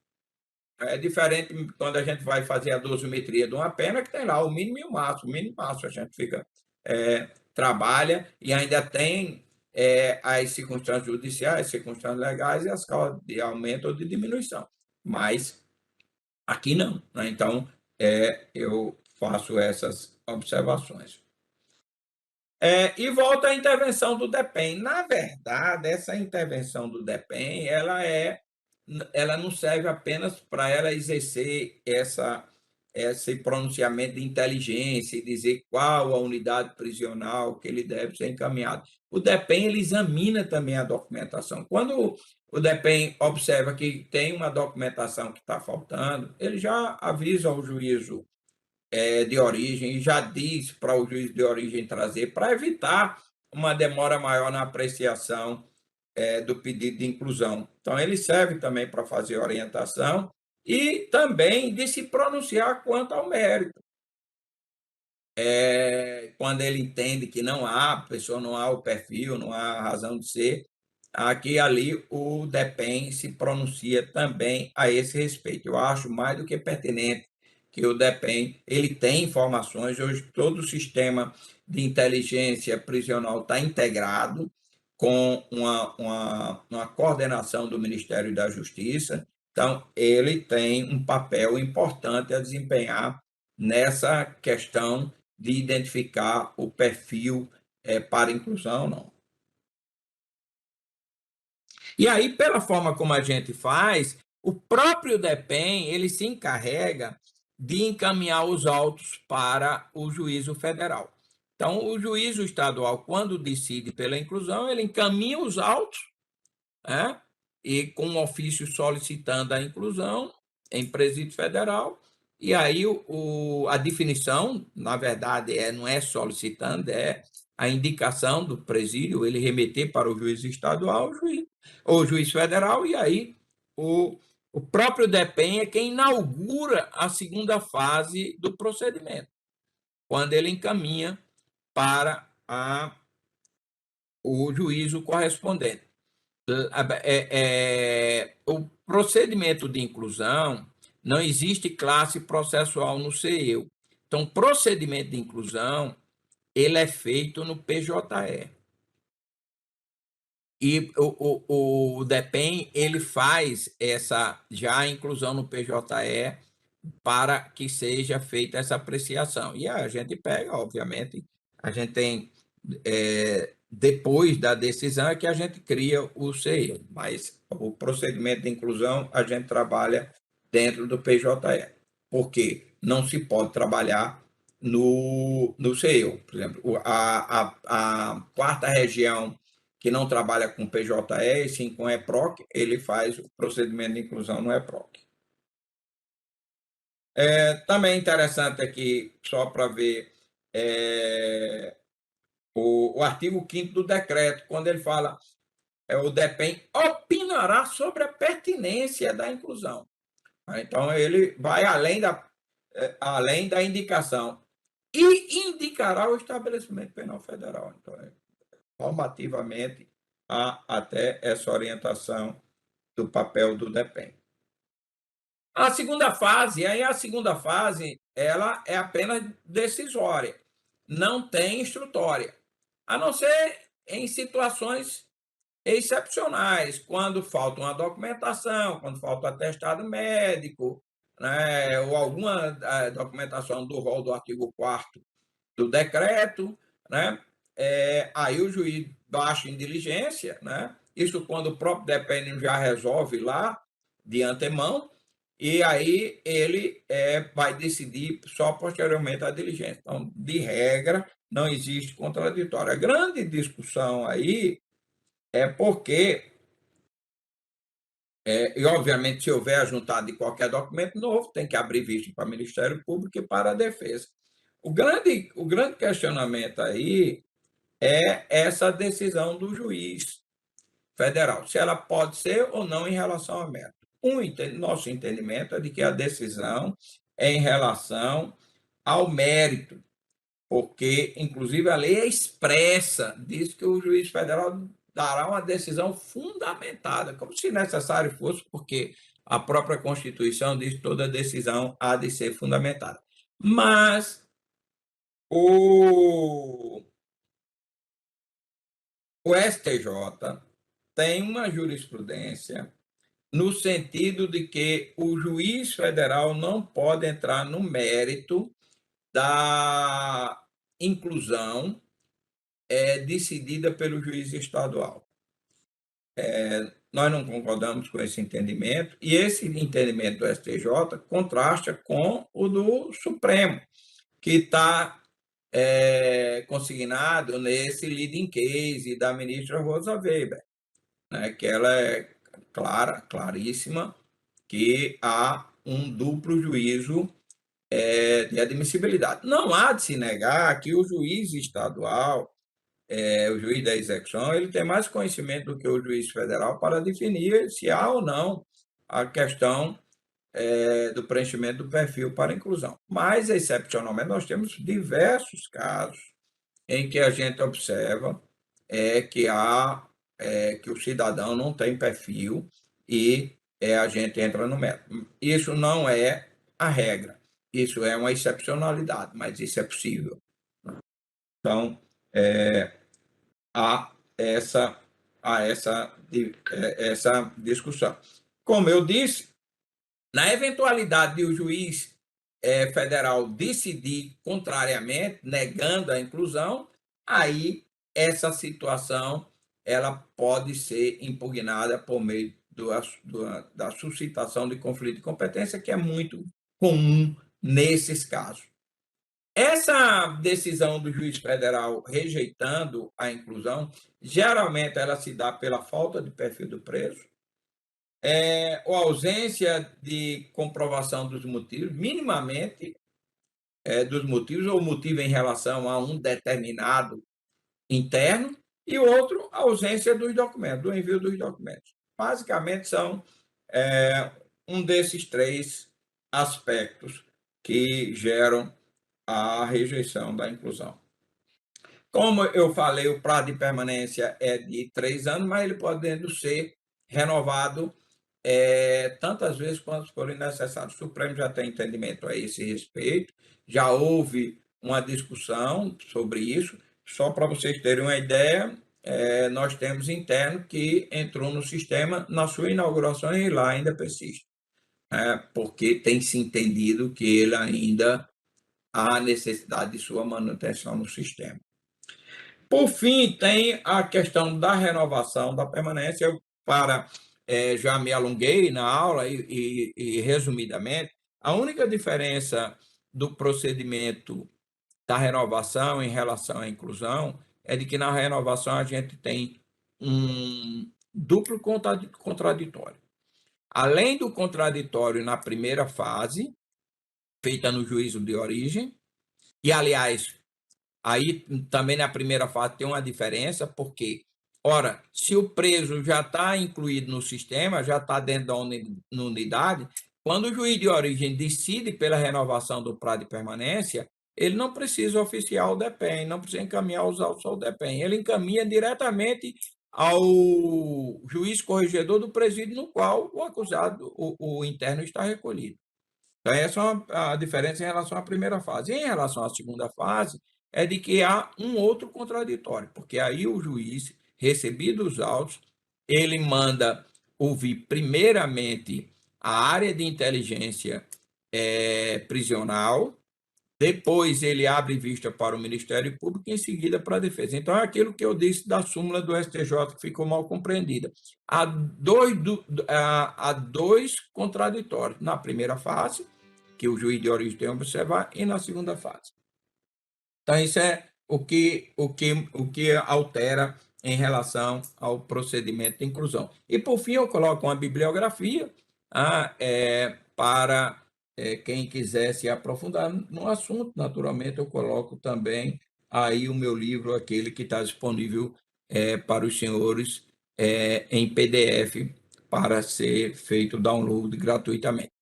A: É diferente quando a gente vai fazer a dosimetria de uma pena, que tem lá o mínimo e o máximo. O mínimo e o máximo a gente trabalha e ainda tem as circunstâncias judiciais, circunstâncias legais e as causas de aumento ou de diminuição. Mas aqui não, né? Então, eu faço essas observações. E volta à intervenção do DEPEN. Na verdade, essa intervenção do DEPEN, ela não serve apenas para ela exercer esse pronunciamento de inteligência e dizer qual a unidade prisional que ele deve ser encaminhado. O DEPEN ele examina também a documentação. Quando o DEPEN observa que tem uma documentação que está faltando, ele já avisa ao juízo de origem e já diz para o juiz de origem trazer, para evitar uma demora maior na apreciação do pedido de inclusão. Então, ele serve também para fazer orientação e também de se pronunciar quanto ao mérito. Quando ele entende que não há, a pessoa não há o perfil, não há razão de ser, aqui e ali o DEPEN se pronuncia também a esse respeito. Eu acho mais do que pertinente que o DEPEN ele tem informações, hoje todo o sistema de inteligência prisional está integrado com uma coordenação do Ministério da Justiça, então ele tem um papel importante a desempenhar nessa questão de identificar o perfil para inclusão ou não. E aí, pela forma como a gente faz, o próprio DEPEN ele se encarrega de encaminhar os autos para o juízo federal. Então, o juízo estadual, quando decide pela inclusão, ele encaminha os autos, né, e com um ofício solicitando a inclusão em presídio federal, e aí a definição, na verdade, não é solicitando, é a indicação do presídio, ele remeter para o juiz estadual, ou juiz federal, e aí o próprio DEPEN é quem inaugura a segunda fase do procedimento, quando ele encaminha para o juízo correspondente. O procedimento de inclusão, não existe classe processual no CEU. Então, procedimento de inclusão, ele é feito no PJE. E o DEPEN, ele faz já a inclusão no PJE para que seja feita essa apreciação. E a gente pega, obviamente, a gente tem, depois da decisão, é que a gente cria o CEU, mas o procedimento de inclusão a gente trabalha dentro do PJE, porque não se pode trabalhar no CEU. Por exemplo, a quarta região que não trabalha com PJE, e sim com EPROC, ele faz o procedimento de inclusão no EPROC. Também interessante aqui, só para ver, o artigo 5º do decreto, quando ele fala, o DEPEN opinará sobre a pertinência da inclusão. Então, ele vai além da indicação e indicará o estabelecimento penal federal. Então, normativamente, há até essa orientação do papel do DEPEN. A segunda fase, ela é apenas decisória, não tem instrutória, a não ser em situações excepcionais, quando falta uma documentação, quando falta um atestado médico, né, ou alguma documentação do rol do artigo 4º do decreto, né? Aí o juiz baixa em diligência, né? Isso quando o próprio DEPEN já resolve lá de antemão, e aí ele vai decidir só posteriormente a diligência. Então, de regra, não existe contraditório. A grande discussão aí é porque, e obviamente, se houver ajuntado de qualquer documento novo, tem que abrir vista para o Ministério Público e para a Defesa. O grande questionamento aí é essa decisão do juiz federal, se ela pode ser ou não em relação ao mérito. Nosso entendimento é de que a decisão é em relação ao mérito, porque, inclusive, a lei é expressa, diz que o juiz federal dará uma decisão fundamentada, como se necessário fosse, porque a própria Constituição diz que toda decisão há de ser fundamentada. Mas o STJ tem uma jurisprudência no sentido de que o juiz federal não pode entrar no mérito da inclusão decidida pelo juiz estadual. Nós não concordamos com esse entendimento, e esse entendimento do STJ contrasta com o do Supremo, que está consignado nesse leading case da ministra Rosa Weber, né, que ela é claríssima, que há um duplo juízo de admissibilidade. Não há de se negar que o juiz estadual, o juiz da execução, ele tem mais conhecimento do que o juiz federal para definir se há ou não a questão do preenchimento do perfil para inclusão. Mas, excepcionalmente, nós temos diversos casos em que a gente observa que o cidadão não tem perfil e a gente entra no mérito. Isso não é a regra, isso é uma excepcionalidade, mas isso é possível. Então, há essa discussão. Como eu disse, na eventualidade de o juiz federal decidir contrariamente, negando a inclusão, aí essa situação ela pode ser impugnada por meio da suscitação de conflito de competência, que é muito comum nesses casos. Essa decisão do juiz federal rejeitando a inclusão, geralmente ela se dá pela falta de perfil do preso, ou ausência de comprovação dos motivos, minimamente dos motivos, ou motivo em relação a um determinado interno, e outro, a ausência dos documentos, do envio dos documentos. Basicamente, são um desses três aspectos que geram a rejeição da inclusão. Como eu falei, o prazo de permanência é de 3 anos, mas ele podendo ser renovado tantas vezes quanto forem necessários. O Supremo já tem entendimento a esse respeito, já houve uma discussão sobre isso. Só para vocês terem uma ideia, nós temos interno que entrou no sistema na sua inauguração e lá ainda persiste, porque tem se entendido que ele ainda há necessidade de sua manutenção no sistema. Por fim, tem a questão da renovação da permanência. Já me alonguei na aula e, resumidamente, a única diferença do procedimento da renovação em relação à inclusão é de que na renovação a gente tem um duplo contraditório. Além do contraditório na primeira fase, feita no juízo de origem, e, aliás, aí também na primeira fase tem uma diferença, porque, ora, se o preso já está incluído no sistema, já está dentro da unidade, quando o juiz de origem decide pela renovação do prazo de permanência, ele não precisa oficiar o DEPEN, não precisa encaminhar os autos ao DEPEN, ele encaminha diretamente ao juiz corregedor do presídio no qual o acusado, o interno, está recolhido. Então, essa é a diferença em relação à primeira fase. Em relação à segunda fase, é de que há um outro contraditório, porque aí o juiz, recebidos os autos, ele manda ouvir primeiramente a área de inteligência prisional, depois ele abre vista para o Ministério Público e em seguida para a defesa. Então, é aquilo que eu disse da súmula do STJ que ficou mal compreendida. Há dois contraditórios na primeira fase, que o juiz de origem tem que observar, e na segunda fase. Então, isso é o que altera em relação ao procedimento de inclusão. E, por fim, eu coloco uma bibliografia para quem quiser se aprofundar no assunto. Naturalmente, eu coloco também aí o meu livro, aquele que está disponível para os senhores em PDF, para ser feito download gratuitamente.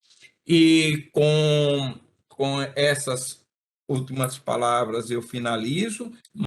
A: E com essas últimas palavras eu finalizo.